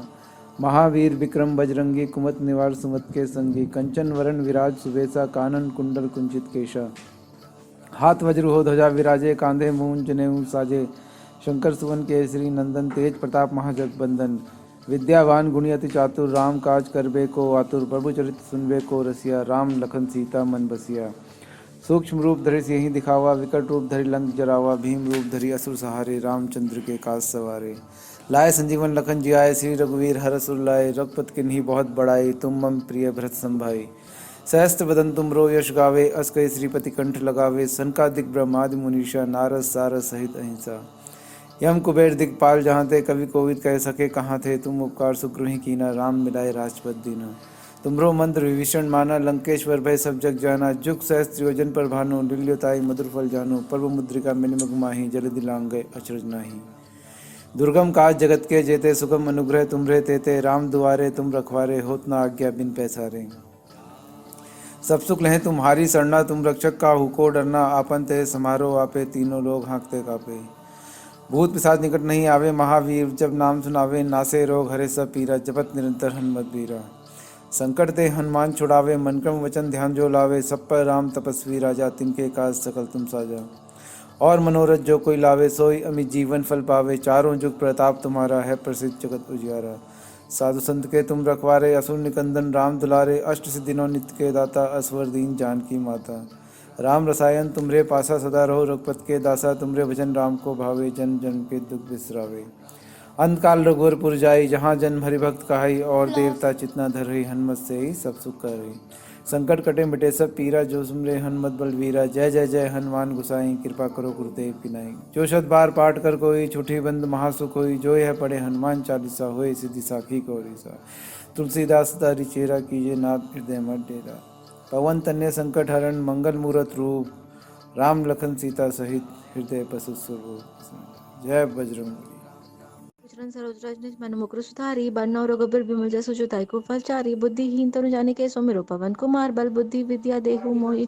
महावीर विक्रम बजरंगी कुमत निवार सुमत के संगी। कंचन वरण विराज सुबेसा कानन कुंडल कुंचित केशा। हाथ वज्र हो ध्वजा विराजे कांधे मूंज जनेऊ साजे। शंकर सुवन केसरी नंदन तेज प्रताप महाजगबंदन। विद्यावान गुणी अति चातुर राम काज करबे को आतुर। प्रभु चरित सुनबे को रसिया राम लखन सीता मन बसिया। सूक्ष्म रूप धरि सिंहि दिखावा विकट रूप धरि लंक जरावा। भीम रूप धरि असुर सहारे रामचंद्र के काज सवारे। लाए संजीवन लखन जियाए श्री रघुवीर हरष उर लाए। रघुपति किन्ही बहुत बड़ाई तुम मम प्रिय भरत संभाई। सहस्त्र बदन तुमरो यश गावे अस कई श्रीपति कंठ लगावे। सनकादिक ब्रह्मादि मुनीषा नारद सारद सहित अहिंसा। यम कुबेर दिगपाल जहाँ थे कवि कोविद कह सके कहाँ थे। तुम उपकार सुग्रही कीना राम मिलाए राजपद दीना। तुमरो मंत्र विभीषण माना लंकेश्वर भय सब जग जाना। जुग सहस्त्र योजन पर भानु लील्योताई मधुर फल जानु। पर्व मुद्रिका मिनिमग माही जल दिलांग गए अचरज नाही। दुर्गम काज जगत के जेते सुगम अनुग्रह तुमरे तेते। राम दुआरे तुम रखवारे होत न आज्ञा बिन पैसारे। सब सुख लहे तुम्हारी सरना तुम रक्षक काहू को डरना। आपन ते समारो आपे तीनों लोग हाँकते कापे। भूत पिशाच निकट नहीं आवे महावीर जब नाम सुनावे। नासे रोग हरे सब पीरा जपत निरंतर हनुमत बीरा। संकट ते हनुमान छुड़ावे मन क्रम वचन ध्यान जो लावे। सब पर राम तपस्वी राजा तिनके काज सकल तुम साजा। और मनोरथ जो कोई लावे सोई अमित जीवन फल पावे। चारों जुग प्रताप तुम्हारा है प्रसिद्ध जगत उजियारा। साधु संत के तुम रखवारे असुर निकंदन राम दुलारे। अष्ट सिद्धि नौ नित्य के दाता असवर दीन जानकी माता। राम रसायन तुमरे पासा सदा रहो। रघुपत के दासा तुमरे भजन राम को भावे। जन जन के दुख बिसरावे। अंतकाल रघुवरपुर जाई जहाँ जन्म हरि भक्त कहाई। और देवता चितना धर रही हनुमत से ही सब सुख कर रही। संकट कटे मिटे सब पीरा जो सुमरे हनुमत बलवीरा। जय जय जय हनुमान गुसाई कृपा करो गुरुदेव की नाई। जो शत बार पाठ कर कोई छुट्टी बंद महासुख होई। जो यह पढ़े हनुमान चालीसा होए सिद्धि साखी गौरीसा। तुलसीदास दारी चेरा कीजे नाथ हृदय मत डेरा। पवन तन्य संकट हरण मंगल मूरत रूप। राम लखन सीता सहित हृदय बसु स्वरूप। जय बजरंग चरण सरोज रज निज मन मुकुर सुधारी। बरनौ रघुबर बिमल जसु जुताई को फलचारी। बुद्धिहीन तनु जाने के सुमिरो पवन कुमार। बल बुद्धि विद्या देहु मोहि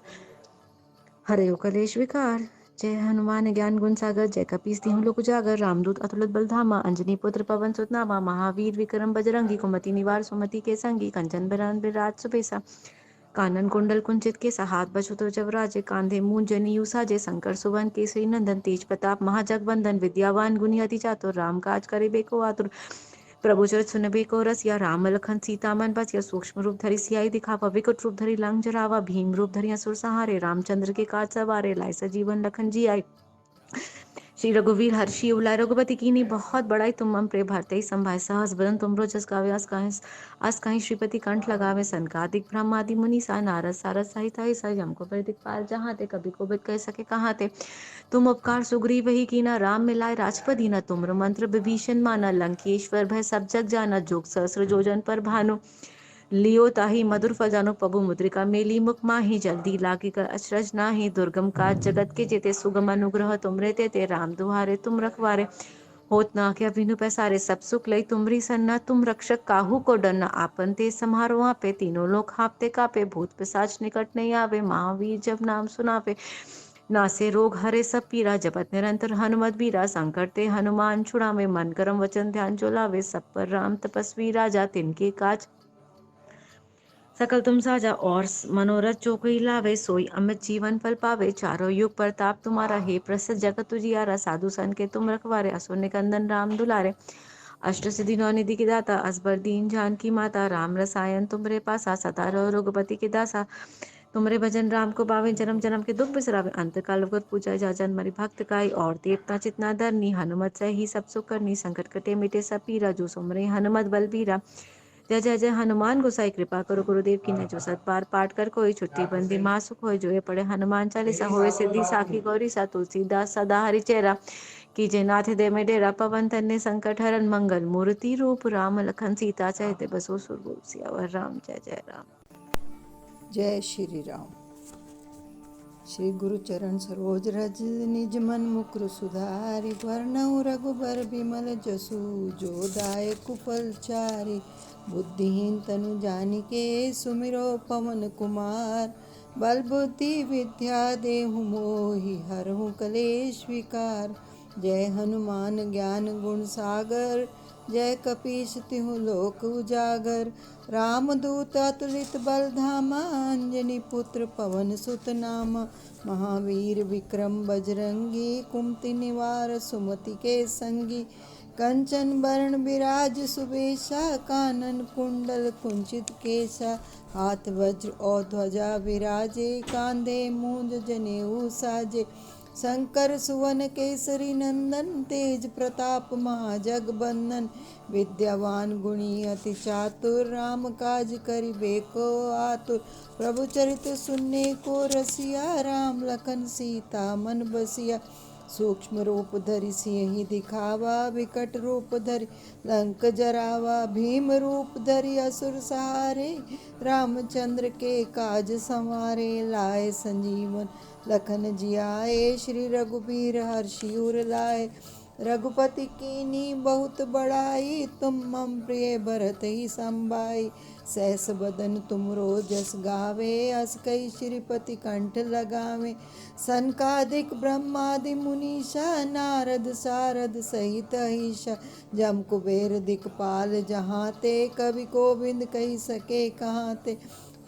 हरयो कलेश विकार। जय हनुमान ज्ञान गुण सागर जय कपीस तिहु लोक उजागर। रामदूत अतुलित बलधामा अंजनी पुत्र पवन सुत नामा। महावीर विक्रम बजरंगी कुमति निवार सुमति के संगी। कंचन बरन बिराज सुबेसा कानन कुंडल कुंचित के हाथ बछुत जवराजे। कांधे मूंज जनेऊ साजे। शंकर सुवन केसरी नंदन तेज प्रताप महाजगबंदन। विद्यावान गुणी अति चातुर राम काज करिबे को आतुर। प्रभु चरित सुनबे को रसिया राम लखन सीता मन बसिया। सूक्ष्म रूप धरि सियाई दिखावा विकट रूप धरि लंक जरावा। भीम रूप धरि असुर सहारे रामचंद्र के काज सवारे। लाए सजीवन लखन जियाए श्री रघुवीर हर्षि उलाय। रघुपति कीन्ही बहुत बड़ाई तुम मम प्रिय भरते संभाय। सहस बदन तुमरो जस गावे अस कहीं श्रीपति कंठ लगावे। सनकादिक ब्रह्मादि मुनि सा नारद सारद सहित अहिसा। यम को पर दिक्पाल जहाँ ते कभी कोविद कह सके कहाँ ते। तुम उपकार सुग्रीव ही कीना राम मिलाए राजपद दीना। तुमर मंत्र विभीषण माना लंकेश्वर भय सब जग जाना। जोग सहस्र जोजन पर भानु लियो ताही मधुर फल जानो। प्रभु मुद्रिका मेली मुख माही जल्दी लागी कर अचरज नाही। दुर्गम काज जगत के जेते सुगम अनुग्रह तुमरे तेते। राम दुहारे तुम रखवारे होत ना क्या बिनु पैसारे सब सुख लई तुमरी सन्ना तुम रक्षक काहू को डरना आपन ते समारो वहाँ पे तीनों लोग हाँपते कापे भूत पिशाच निकट नहीं आवे महावीर जब नाम सुनावे नासे रोग हरे सब पीरा जपत निरंतर हनुमत बीरा संकट ते हनुमान छुड़ावे मन करम वचन ध्यान जो लावे सब पर राम तपस्वी राजा तिनके काज सकल तुम साजा और मनोरथ जो कोई लावे सोई अमित जीवन फल पावे चारों युग प्रताप तुम्हारा हे प्रसिद्ध जगत तुझियारा साधु सन के तुम रखवारे असुर निकंदन राम दुलारे अष्ट सिद्धि नौ निधि की दाता असबर दीन जानकी माता राम रसायन तुमरे पासा सदा रहो रघुपति के दासा तुमरे भजन राम को पावे जन्म जन्म के दुख बिसरावे अंत काल वगत पूजा जा जन मरी भक्त काई और देवता चितना धरनी हनुमत से ही सब सुख करनी संकट कटे मिटे सब पीरा जो सुमरे हनुमत बलबीरा जय जय जय हनुमान गोसाई कृपा करो गुरुदेव की न जो सत बार पाठ कर कोई छुट्टी बंदी माँ सुख होय जो ये पढ़े हनुमान चालीसा होए सिद्धि साखी गौरी सा तुलसीदास सदा हरि चेरा कीजे नाथ दे में डेरा पवन तन्ने संकट हरन मंगल मूर्ति रूप राम लखन सीता चहते बसो सुरभूप सियावर राम जय जय राम। जय श्री राम। श्री गुरु चरण सरोज रज निज मन मुकुर सुधारि वर्णउ रघुबर बिमल जसु जो दायक फल चारि बुद्धिहीन तनु जानिके सुमिरो पवन कुमार बल बुद्धि विद्या देहु मोहि हरहु कलेश विकार जय हनुमान ज्ञान गुण सागर जय कपीस तिहु लोक उजागर रामदूत अतुलित बल धामा अंजनी पुत्र पवन सुत नामा महावीर विक्रम बजरंगी कुमति निवार सुमति के संगी कंचन वरण विराज सुबेशा कानन कुंडल कुंचित केशा हाथ वज्र और ध्वजा विराजे कांधे मूंज जनेऊ साजे शंकर सुवन केसरी नंदन तेज प्रताप महाजगबंदन विद्यावान गुणी अति चातुर राम काज करिबे को आतुर प्रभु चरित सुनने को रसिया राम लखन सीता मन बसिया सूक्ष्म रूप धरि सिंहि दिखावा विकट रूप धरि लंक जरावा भीम रूप धरि असुर सहारे रामचंद्र के काज संवारे लाए संजीवन लखन जियाए श्री रघुबीर हर्षि उर लाए रघुपति कीनी बहुत बड़ाई तुम मम प्रिय भरत ही संभाई सहस बदन तुमरो जस गावे अस कई श्रीपति कंठ लगावे सनकादिक ब्रह्मादि मुनीषा नारद सारद सहित ईशा जम कुबेर दिक्पाल जहाँ ते कवि गोविंद कही सके कहाँ ते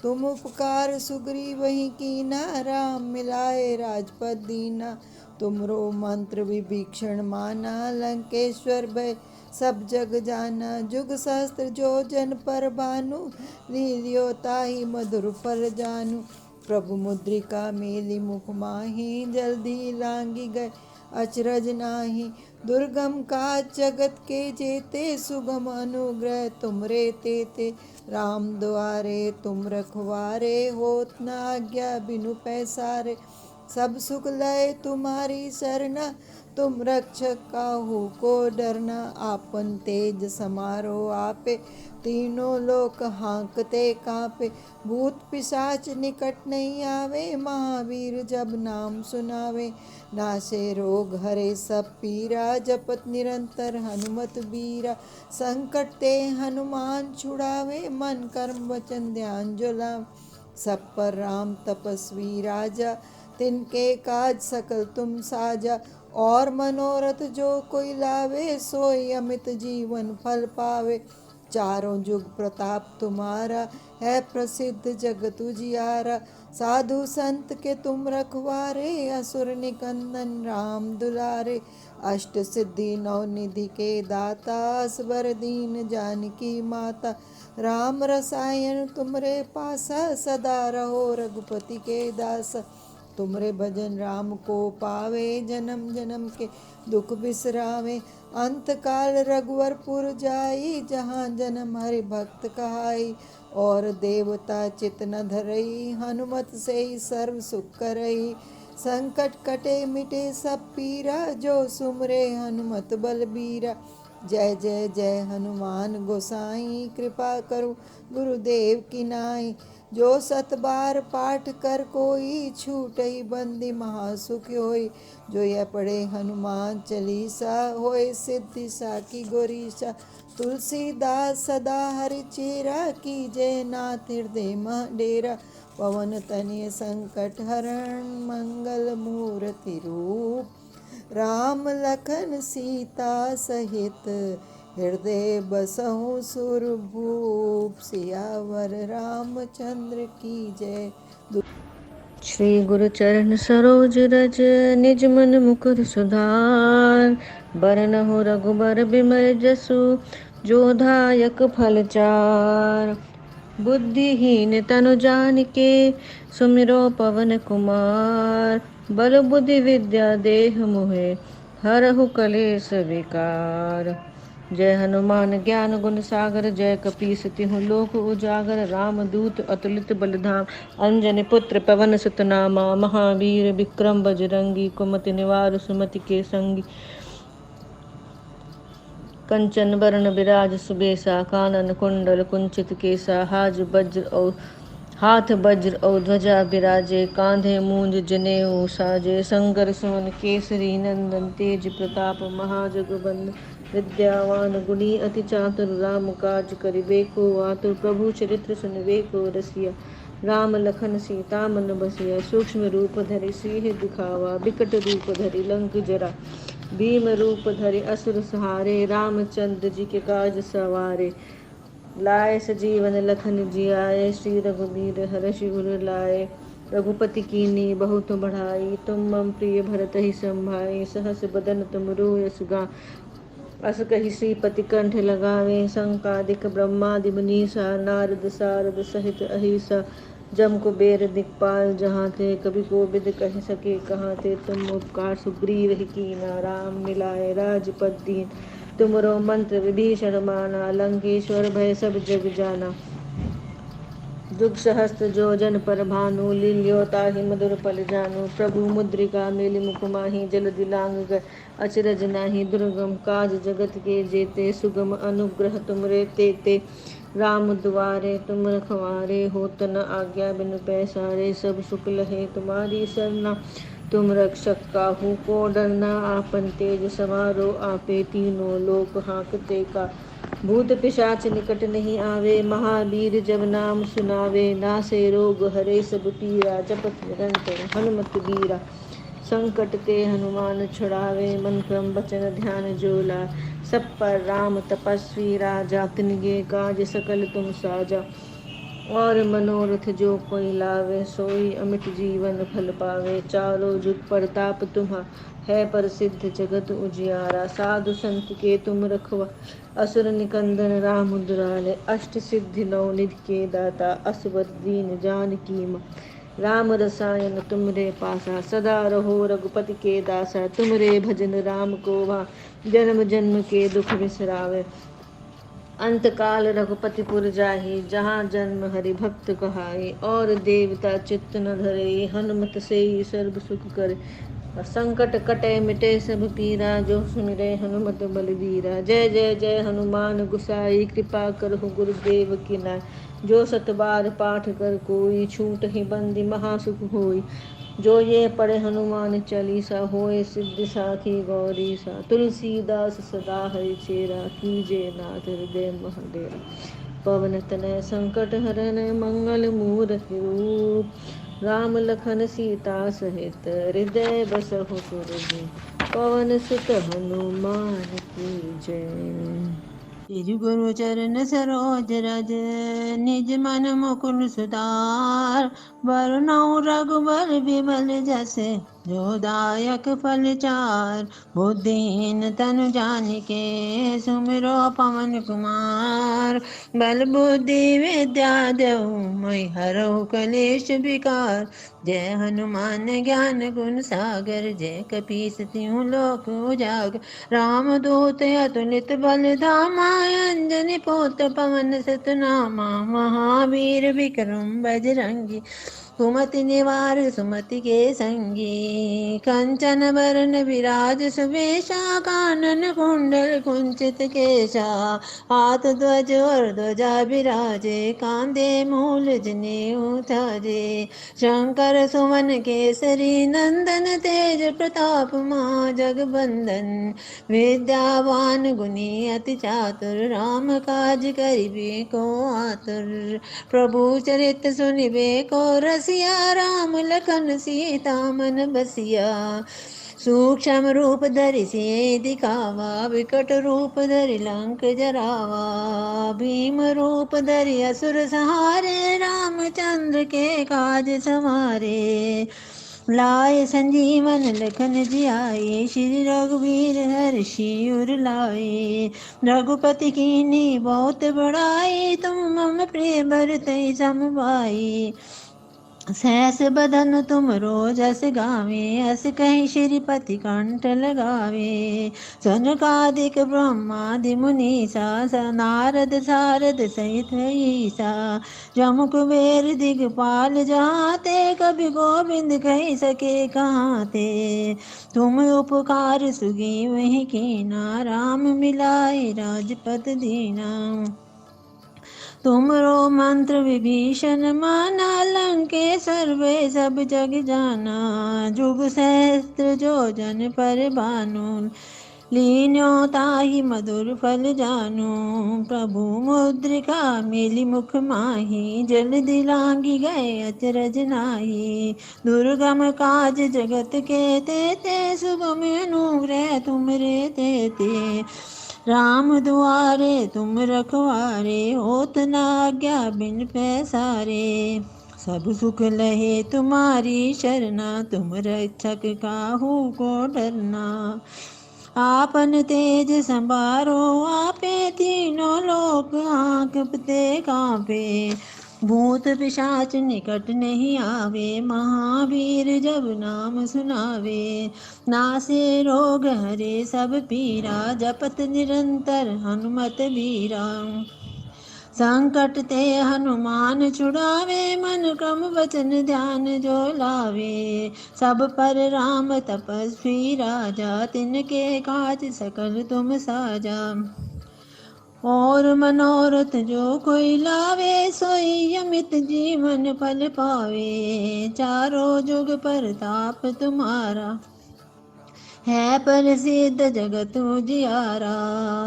तुम उपकार सुग्रीव वही कीना राम मिलाए राजपद दीना तुमरो मंत्र विभीषण माना लंकेश्वर भय सब जग जाना जुग सहस्त्र जो जन पर भानु लीलियो ताहि मधुर फल जानू प्रभु मुद्रिका मेली मुख माही जल्दी लांगी गए अचरज नाही दुर्गम काज जगत के जेते सुगम अनुग्रह तुमरे तेते राम द्वारे तुम रखवारे होत न आज्ञा बिनु पैसारे सब सुख लय तुम्हारी शरणा तुम रक्षक काहू को डरना आपन तेज समारो आपे तीनों लोक हाँकते कापे भूत पिशाच निकट नहीं आवे महावीर जब नाम सुनावे नासे रोग हरे सब पीरा जपत निरंतर हनुमत बीरा संकट ते हनुमान छुड़ावे मन कर्म वचन ध्यान जुला सब पर राम तपस्वी राजा तिनके काज सकल तुम साजा और मनोरथ जो कोई लावे सोई अमित जीवन फल पावे चारों जुग प्रताप तुम्हारा है प्रसिद्ध जगत उजियारा साधु संत के तुम रखवारे असुर निकंदन राम दुलारे अष्ट सिद्धि नौ निधि के दाता असबर दीन जानकी माता राम रसायन तुमरे पासा सदा रहो रघुपति के दासा तुमरे भजन राम को पावे जन्म जन्म के दुख बिसरावे अंत काल रघुवरपुर जाई जहाँ जन्म हरि भक्त कहाई और देवता चित न धरई हनुमत से ही सर्व सुख करई संकट कटे मिटे सब पीरा जो सुमरे हनुमत बलबीरा जय जय जय हनुमान गोसाई, कृपा करो गुरुदेव की नाई। जो 7 बार पाठ कर कोई, छूटई बंदी महासुख होई। जो यह पढ़े हनुमान चालीसा, होए सिद्धि साकी गोरीसा। तुलसीदास सदा हरि चेरा, कीजय नाथ हृदय मह डेरा। पवन तनय संकट हरण, मंगल मूर्ति रूप। राम लखन सीता सहित, हृदय बसहु सुरभूप। सियावर रामचंद्र की जय। श्री गुरु चरण सरोज रज, निज मन मुकुर सुधार। बरनहु रघुबर बिमल जसु, जो दायक फल चार। बुद्धिहीन तनु जानिके, सुमिरो पवन कुमार। बल बुद्धि विद्या देह मोहे, हरहु कलेस विकार। जय हनुमान ज्ञान गुण सागर, जय कपीस तिहु लोक उजागर। रामदूत अतुलित बलधाम, अंजनी पुत्र पवन सुत नामा। महावीर विक्रम बजरंगी, कुमति निवार सुमति के संगी। कंचन वरण विराज सुबेसा, कानन कुंडल कुंचित केसा। हाथ वज्र और ध्वजा विराजे, कांधे मूंज जनेऊ साजे। शंकर सुमन केसरी नंदन, तेज प्रताप महाजगबंदन। विद्यावान गुणी अति चातुर, राम काज करिबेको आतुर। प्रभु चरित्र सुनिबेको रसिया, राम लखन सीता मन बसिया। सूक्ष्म रूप धरि सिंह दिखावा, बिकट रूप धरि लंक जरा। भीम रूप धरि असुर सहारे, रामचंद्र जी के काज सवारे। लाए सजीवन लखन जियाए, श्री रघुबीर हरषि उर लाए। रघुपति कीन्ही बहुत बढ़ाई, तुम मम प्रिय भरत ही संभाई। सहस बदन तुम रोयस गा, अस कहि श्रीपति कंठ लगावे। संकादिक ब्रह्मादि मुनीसा, नारद सारद सहित अहिसा। जम कुबेर दिक्पाल जहाँ थे, कभी कोविद कह सके कहाँ थे। तुम उपकार सुग्रीव ही कीना, राम मिलाए राजपद दीन। तुमरो मंत्र विभीषण माना, लंकेश्वर भय सब जग जाना। जुग सहस्त्र जो जन पर भानु, लील्यो ताहि मधुर पल जानु। प्रभु मुद्रिका मेलि मुख माहि, जल दिलांग गए अचरज नाही। दुर्गम काज जगत के जेते, सुगम अनुग्रह तुमरे तेते। राम दुआरे तुम रखवारे, होत न आज्ञा बिनु पैसारे। सब सुख लहे तुम्हारी सरना, तुम रक्षक काहू को डरना। आपन तेज समारो आपे, तीनों लोक हाँकते का। भूत पिशाच निकट नहीं आवे, महावीर जब नाम सुनावे। नासे रोग हरे सब पीरा, जपत निरंतर हनुमत बीरा। संकट ते हनुमान छुड़ावे, मन क्रम वचन ध्यान जो लाए। सब पर राम तपस्वी राजा, तिनके काज सकल तुम साजा। और मनोरथ जो कोई लावे, सोई अमित जीवन फल पावे। चारों जुग प्रताप तुम्हा, है प्रसिद्ध जगत उजियारा। साधु संत के तुम रखवा, असुर निकंदन राम दुलारे। अष्ट सिद्धि नौ निधि के दाता, असवर दीन जानकी मां। राम रसायन तुमरे पासा, सदा रहो रघुपति के दासा। तुमरे भजन राम को भा, जन्म जन्म के दुख बिसरावे। अंत काल रघुपति पुर जाहि, जहाँ जन्म हरि भक्त कहाई। और देवता चित्त न धरे, हनुमत से सर्व सुख करे। संकट कटे मिटे सब पीरा, जो सुमिरे हनुमत बलबीरा। जय जय जय हनुमान गुसाई, कृपा करहु गुरुदेव की नाय। जो 7 बार पाठ कर कोई, छूट ही बंदी महासुख होई। जो ये पढ़े हनुमान चालीसा, होए सिद्धि साखी गौरीसा। तुलसीदास सदा हरि चेरा, कीजे नाथ हृदय मह डेरा। पवन तनय संकट हरन, मंगल मूर्ति रूप। राम लखन सीता सहित, हृदय बसहु सुरभूप। पवन सुत हनुमान की जय। श्री गुरु चरण सरोज रज, निज मन मुकुर सुधार। बरनउँ रघुबर बिमल जस, जो दायक फल चार। बुद्धिहीन तनु जानिके, सुमिरो पवन कुमार। बल बुद्धि विद्या देहु मोहि, हरहु कलेश विकार। जय हनुमान ज्ञान गुण सागर, जय कपीस तिहु लोक उजागर। रामदूत अतुलित बल धामा, अंजनी पुत्र पवन सुत नामा। महावीर विक्रम बजरंगी, कुमति निवार सुमति के संगी। कंचन वरण विराज सुवेशा कानन कुंडल कुंचित केशा। हाथ ध्वज और ध्वजा विराजे कांधे मूल जनेऊ धाजे। शंकर सुमन केसरी नंदन तेज प्रताप महा जगबंदन। विद्यावान गुणी अति चातुर राम काज करिबे को आतुर। प्रभु चरित सुनिबे को रसिया राम लखन सीता मन बसिया। सूक्ष्म रूप धरि सिय दिखावा विकट रूप धरि लंक जरावा। भीम रूप धरि असुर संहारे रामचंद्र के काज संवारे। लाए संजीवन लखन जियाए श्री रघुवीर हर्षि उर लाए। रघुपति कीन्ही बहुत बड़ाई तुम मम प्रिय भरतहि सम भाई। सहस बदन तुम रोज हस गावे हस कहीं श्रीपति कंठ लगावे। सनकादिक ब्रह्मादि मुनीसा नारद सारद सहित ईसा। जम कुबेर दिगपाल जहाते कभी गोविंद कह सके कहाते। तुम उपकार सुगी वही कीना राम मिलाए राजपद दीना। तुमरो मंत्र विभीषण माना लंकेश्वर वे सब जग जाना। जुग सहस्त्र जो जन पर भानु लीन्यो ताहि मधुर फल जानू। प्रभु मुद्रिका मेली मुख माही जल दिलांगी गए अचरज नाही। दुर्गम काज जगत के तेते सुगम अनुग्रह तुमरे तेते। राम दुआरे तुम रखवारे होत न आज्ञा बिन पैसारे। सब सुख लहे तुम्हारी शरणा तुम रक्षक काहू को डरना। आपन तेज संभारो आपे तीनों लोक हाँकते कांपे। भूत पिशाच निकट नहीं आवे महावीर जब नाम सुनावे। नासे रोग हरे सब पीरा जपत निरंतर हनुमत बीरा। संकट ते हनुमान छुड़ावे मन क्रम वचन ध्यान जो लावे। सब पर राम तपस्वी राजा तिनके काज सकल तुम साजा। और मनोरथ जो कोई लावे सोई अमित जीवन फल पावे। चारों जुग परताप तुम्हारा है प्रसिद्ध जगत उजियारा।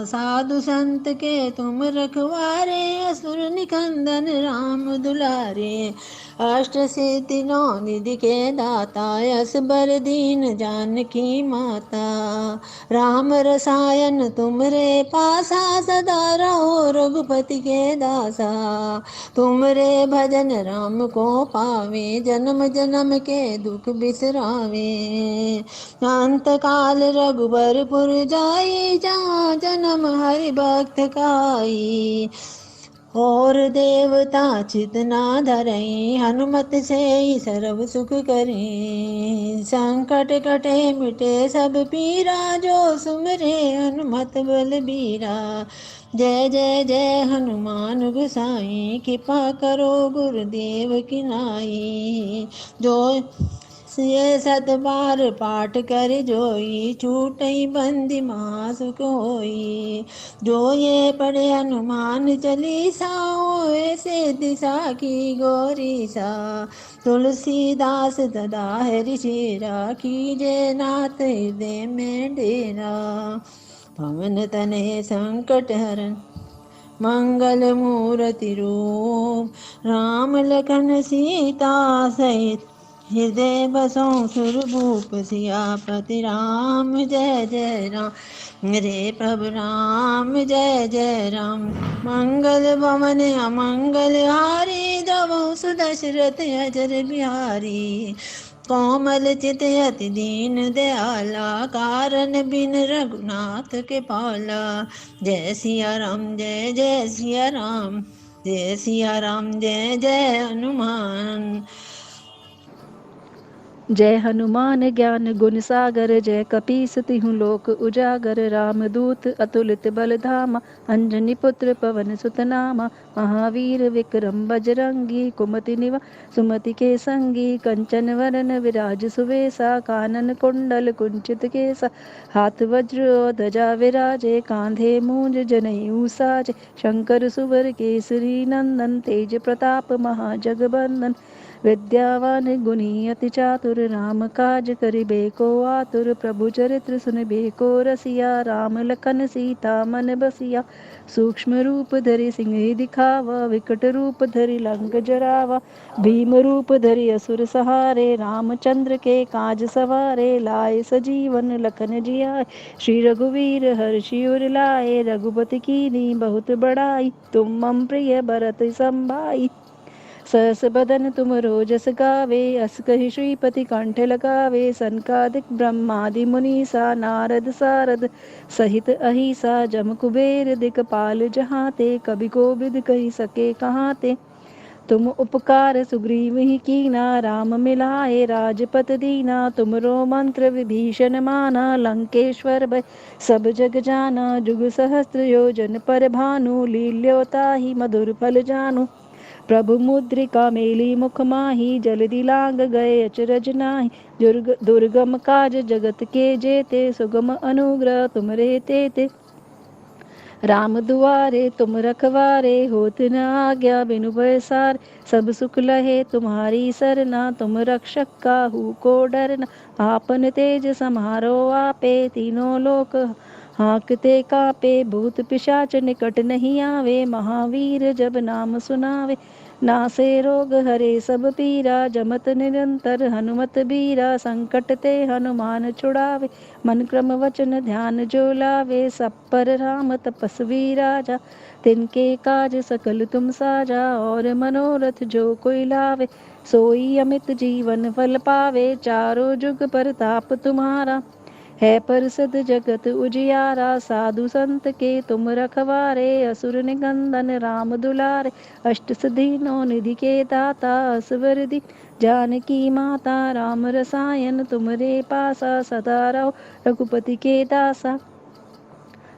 साधु संत के तुम रखवारे असुर निकंदन राम दुलारे। अष्ट सिद्धि नौ निधि के दाता असबर दीन जानकी माता। राम रसायन तुमरे पासा सदा रहो रघुपति के दासा। तुमरे भजन राम को पावे जन्म जन्म के दुख बिसरावे। अंत काल रघुबरपुर जाई जहाँ जन्म हरि भक्त काई। और देवता चित ना धरई हनुमत से सर्व सुख करें। संकट कटे मिटे सब पीरा जो सुमरे हनुमत बलबीरा। जय जय जय हनुमान गोसाई कृपा करो गुरुदेव की नाई। जो ये सत बार पाठ कर जोई छूटई बंदी महासुख होई। जो ये पढ़े हनुमान चालीसा ऐसे दिशा की गोरीसा। तुलसीदास सदा हरि चेरा कीजे नाथ हृदय में डेरा। पवन तनय संकट हरन मंगल मूर्ति रूप। राम लखन सीता सहित हृदय बसो सुरभूप। सियापति राम जय जय राम रे प्रभु राम जय जय राम। मंगल भवन अमंगल हारी द्रवो सुदशरथ अजर बिहारी। कोमल चित अति दीन दयाला कारण बिन रघुनाथ के पाला। जय सिया राम जय जय सिया राम जय सिया राम जय जय हनुमान। जय हनुमान ज्ञान गुण सागर जय कपीस तिहु लोक उजागर रामदूत अतुलित बल धामा अंजनी पुत्र पवन सुत नामा महावीर विक्रम बजरंगी कुमति निवा सुमति के संगी कंचन वरन विराज सुवेसा कानन कुंडल कुंचित केसा हाथ वज्र और ध्वजा विराजे कांधे मूंज जनेऊ साजे शंकर सुवर केसरी नंदन तेज प्रताप महाजगबंदन विद्यावान गुणी अति चातुर राम काज करिबे को आतुर प्रभु चरित्र सुनबे को रसिया राम लखन सीता मन बसिया सूक्ष्म रूप धरि सिंह दिखावा विकट रूप धरि लंक जरावा भीम रूप धरि असुर सहारे रामचंद्र के काज सवारे लाए सजीवन लखन जियाए श्री रघुवीर हर्षि उर लाए रघुपति कीनी बहुत बड़ाई तुम मम प्रिय भरत संभाई सहस बदन तुम रोजस गावे अस कहि श्रीपति कंठ लगावे सनकादिक ब्रह्मादि मुनीसा नारद सारद सहित अहिसा जम कुबेर दिक्पाल जहाते कभी कोविद कही सके कहाते तुम उपकार सुग्रीव ही कीना राम मिलाए राजपत दीना तुमरो मंत्र विभीषण माना लंकेश्वर भय सब जग जाना जुग सहस्त्र योजन पर भानु लील्योता ही मधुर फल जानू प्रभु मुद्रिका मेली मुख माही जल्दी लांग गए अचरज नाही दुर्गम काज जगत के जेते सुगम अनुग्रह तुम रे ते राम दुआरे तुम रखवारे होत न आज्ञा बिनु पैसार सब सुख लहे तुम्हारी सरना तुम रक्षक काहू को डरना आपन तेज समारो आपे तीनों लोक हाँकते कापे भूत पिशाच निकट नहीं आवे महावीर जब नाम सुनावे नासे रोग हरे सब पीरा जमत निरंतर हनुमत बीरा संकट ते हनुमान छुड़ावे मन क्रम वचन ध्यान जो लावे सब पर राम तपस्वी राजा तिनके काज सकल तुम साजा और मनोरथ जो कोई लावे सोई अमित जीवन फल पावे चारों जुग परताप तुम्हारा है परिषद जगत उजियारा साधु संत के तुम रखवारे असुर निकंदन राम दुलारे अष्ट सिद्धि नौ निधि के दाता असवर दी जानकी माता राम रसायन तुमरे पासा सदा रहो रघुपति के दासा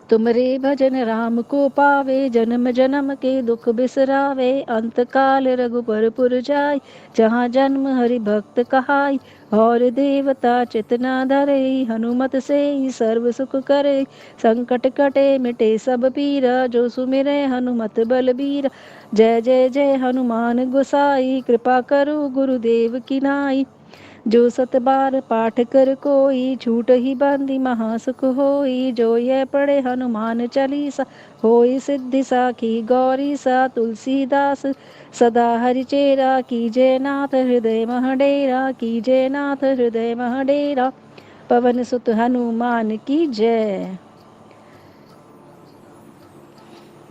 तुमरे भजन राम को पावे जन्म जन्म के दुख बिसरावे अंत काल रघुबर पुर जाय जहाँ जन्म हरि भक्त कहाय और देवता चितना धरे हनुमत से सर्व सुख करे संकट कटे मिटे सब पीरा जो सुमिरे हनुमत बलबीरा जय जय जय हनुमान गोसाई कृपा करो गुरुदेव की नाई जो सत बार पाठ कर कोई छूट ही बंदी महासुख होई जो ये पढ़े हनुमान चालीसा होई सिद्धि साखी गौरी सा तुलसीदास सदा हरिचेरा कीजय नाथ हृदय महडेरा कीजय नाथ हृदय महडेरा पवन सुत हनुमान की जय।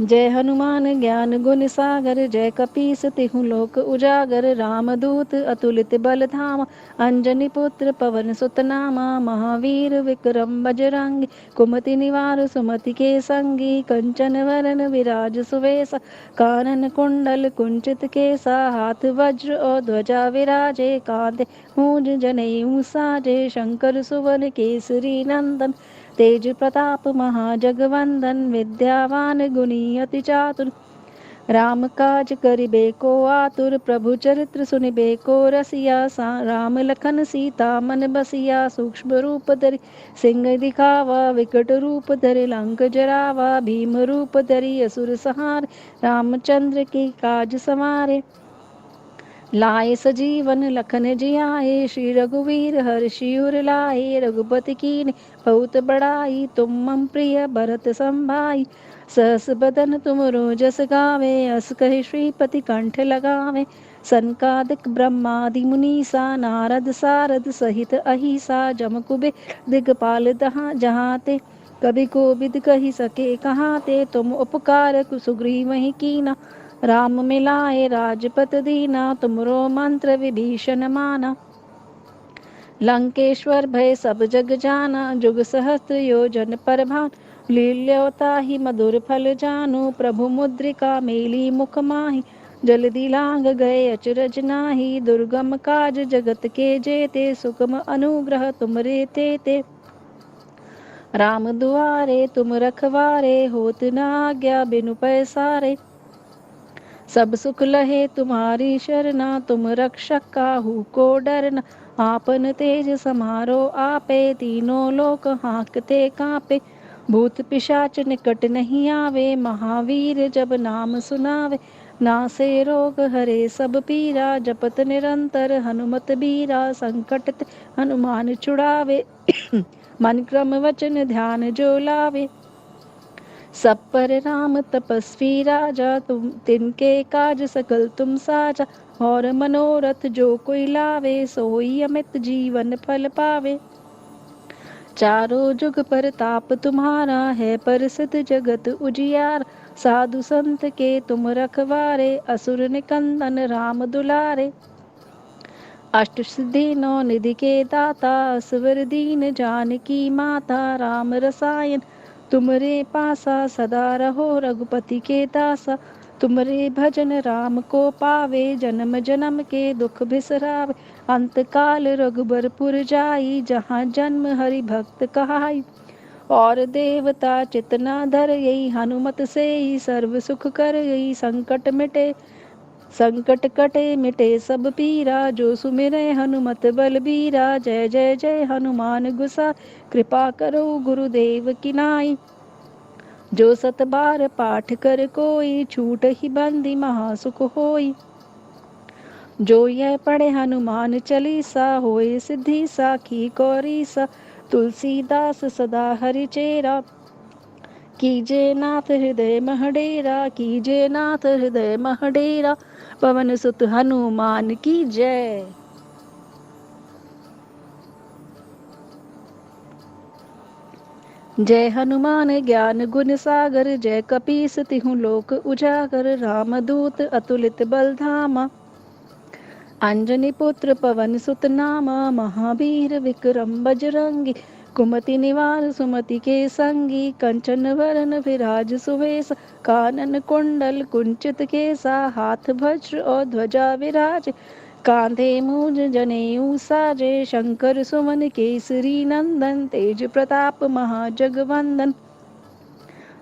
जय हनुमान ज्ञान गुण सागर जय कपीस तिहु लोक उजागर रामदूत अतुलित बल धाम अंजनी पुत्र पवन सुत नामा महावीर विक्रम बजरंगी कुमति निवार सुमति के संगी कंचन वरन विराज सुवेसा कानन कुंडल कुंचित केसा हाथ वज्र और ध्वजा विराजे कांधे मूंज जनेऊ साजे शंकर सुवन केसरी नंदन तेज प्रताप महाजगवंदन विद्यावान गुणी अति चातुर राम काज करिबे को आतुर प्रभु चरित्र सुनिबे को रसिया राम लखन सीता मन बसिया सूक्ष्म रूप धरि सिंह दिखावा विकट रूप धरि लंक जरावा भीम रूप धरि असुर संहार रामचंद्र के काज संवारे लाए सजीवन लखन जियाए श्री रघुवीर हर्षि उर लाए रघुपति कीन्हि बहुत बड़ाई तुम मम प्रिय भरत संभाई सहस बदन तुम रोजस गावे अस कहि श्रीपति कंठ लगावे सनकादिक ब्रह्मादि मुनीसा नारद सारद सहित अहिसा जम कुबेर दिगपाल जहाते कभी कोविद कही सके कहाते तुम उपकार सुग्रीव ही कीना राम मिलाए राजपत दीना तुमरो मंत्र विभीषण माना लंकेश्वर भय सब जग जाना जुग सहस्त्र योजन पर भान लील्योता ही मधुर फल जानू प्रभु मुद्रिका मेली मुख माही जल्दी लांग गए अचरज नाही, दुर्गम काज जगत के जेते, सुगम अनुग्रह तुमरे ते राम दुआरे तुम रखवारे, होत न आज्ञा बिनु पैसारे। सब सुख लहे तुम्हारी शरणा, तुम रक्षक काहू को डरना। आपन तेज समारो आपे, तीनों लोक हाँकते कांपे। भूत पिशाच निकट नहीं आवे, महावीर जब नाम सुनावे। नासे रोग हरे सब पीरा, जपत निरंतर हनुमत बीरा। संकट ते हनुमान छुड़ावे, मन क्रम वचन ध्यान जो लावे। सब पर राम तपस्वी राजा, तुम तिनके काज सकल तुम साजा। और मनोरथ जो कोई लावे, सोई अमित जीवन फल पावे। चारों जुग परताप तुम्हारा, है प्रसिद्ध जगत उजियार। साधु संत के तुम रखवारे, असुर निकंदन राम दुलारे। अष्ट सिद्धि नौ निधि के दाता, असवर दीन जानकी माता। राम रसायन तुमरे पासा, सदा रहो रघुपति के दासा। तुमरे भजन राम को पावे, जन्म जन्म के दुख बिसरावे। अंत काल रघुबरपुर जाई, जहाँ जन्म हरि भक्त कहाई। और देवता चितना धर यही, हनुमत से ही सर्व सुख कर यही। संकट कटे मिटे सब पीरा, जो सुमिरे हनुमत बलबीरा। जय जय जय हनुमान गुसा, कृपा करो गुरुदेव की नाई। जो सत बार पाठ कर कोई, छूट ही बंदी महासुख होई। जो यह पढ़े हनुमान चालीसा, होए सिद्धि साखी कौरीसा। तुलसीदास सदा हरि चेरा, कीजे नाथ हृदय महडेरा। कीजे नाथ हृदय महडेरा, पवन सुत हनुमान की जय। जय हनुमान ज्ञान गुण सागर, जय कपीस तिहु लोक उजागर। रामदूत अतुलित बल धामा, अंजनी पुत्र पवन सुत नामा। महावीर विक्रम बजरंगी, कुमति निवार सुमति के संगी। कंचन वरन विराज सुवेश, कानन कुंडल कुंचित केसा। हाथ वज्र और ध्वजा विराज, कांधे मूंज जनेऊ साजे। शंकर सुमन केसरी नंदन, तेज प्रताप महाजगवंदन।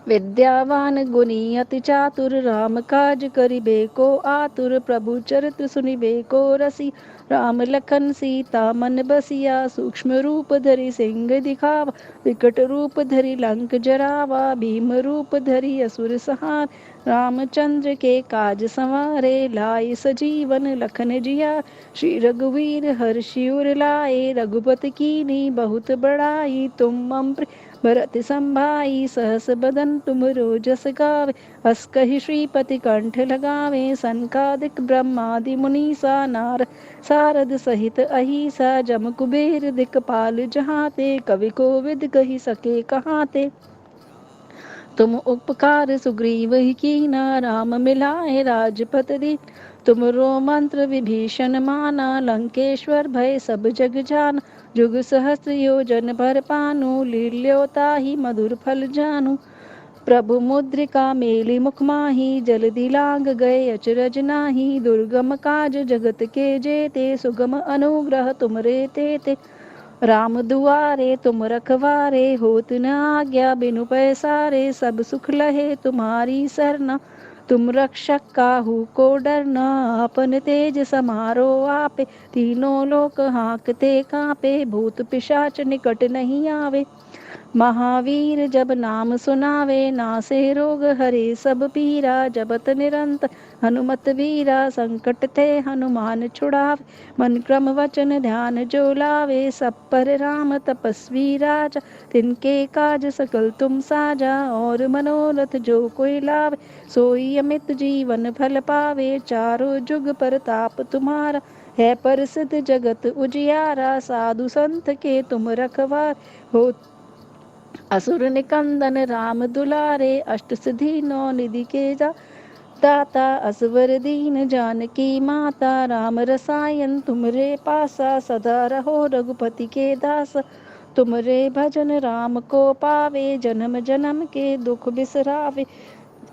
विद्यावान गुणी अति चातुर, राम काज करिबे को आतुर। प्रभु चरित्र सुनिबे को रसी, राम लखन सीता मन बसिया। सूक्ष्म रूप धरि सिंह दिखावा, विकट रूप धरि लंक जरावा। भीम रूप धरि असुर संहार, रामचंद्र के काज संवारे। लाए सजीवन लखन जिया, श्री रघुवीर हर्षि उर लाए। रघुपति कीन्ही बहुत बड़ाई, तुम मम प्रिय भरत संभाई। सहस बदन तुमरो जस गावे, हस कहि श्रीपति कंठ लगावे। सनकादिक ब्रह्मादि मुनीसा, नारद सारद सहित अहिसा। जम कुबेर दिक्पाल जहाते, कवि कोविद कहि सके कहाते। तुम उपकार सुग्रीव ही कीना, राम मिलाए राजपत दी। तुमरो मंत्र विभीषण माना, लंकेश्वर भय सब जग जान। जुग सहस्र योजन पर पानु, लील्योता ही मधुर फल जानू। प्रभु मुद्रिका मेली मुख माही, जल्दी लांग गए अचरज नाही। दुर्गम काज जगत के जेते, सुगम अनुग्रह तुमरे तेते। राम दुआरे तुम रखवारे, होत न आज्ञा बिनु पैसारे। सब सुख लहे तुम्हारी सरना, तुम रक्षक काहू को डरना। आपन तेज समारो आपे, तीनों लोक हाँकते कांपे। भूत पिशाच निकट नहीं आवे, महावीर जब नाम सुनावे। नासे रोग हरे सब पीरा, जपत निरंतर हनुमत वीरा। संकट ते हनुमान छुड़ावे, मन क्रम वचन ध्यान जो लावे। सब पर राम तपस्वी राजा, तिनके काज सकल तुम साजा। और मनोरथ जो कोई लावे, सोई अमित जीवन फल पावे। चारों जुग परताप तुम्हारा, है प्रसिद्ध जगत उजियारा। साधु संत के तुम रखवार हो, असुर निकंदन राम दुलारे। अष्ट सिद्धि नौ निधि के दाता, असवर दीन जानकी माता। राम रसायन तुमरे पासा, सदा रहो रघुपति के दास। तुमरे भजन राम को पावे, जन्म जन्म के दुख बिसरावे।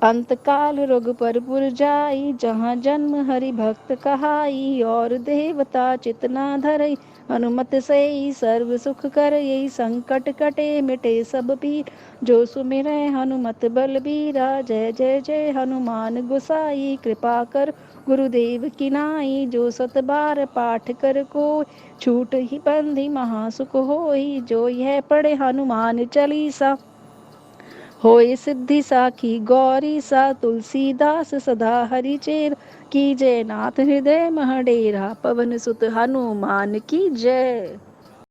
अंतकाल रघुपरपुर जाई, जहाँ जन्म हरि भक्त कहाई। और देवता चितना धरई, हनुमत से सर्व सुख करई। संकट कटे मिटे सब पीर, जो सुमिरै हनुमत बलबीरा। जय जय जय हनुमान गोसाई, कृपा कर गुरुदेव की नाई। जो सत बार पाठ कर कोई, छूट ही बंधि महासुख होई। जो यह पढ़े हनुमान चालीसा, होय सिद्धि साखी गौरी सा। तुलसीदास सदा हरि चेर, की जय नाथ हृदय मह डेरा। पवन सुत हनुमान की जय।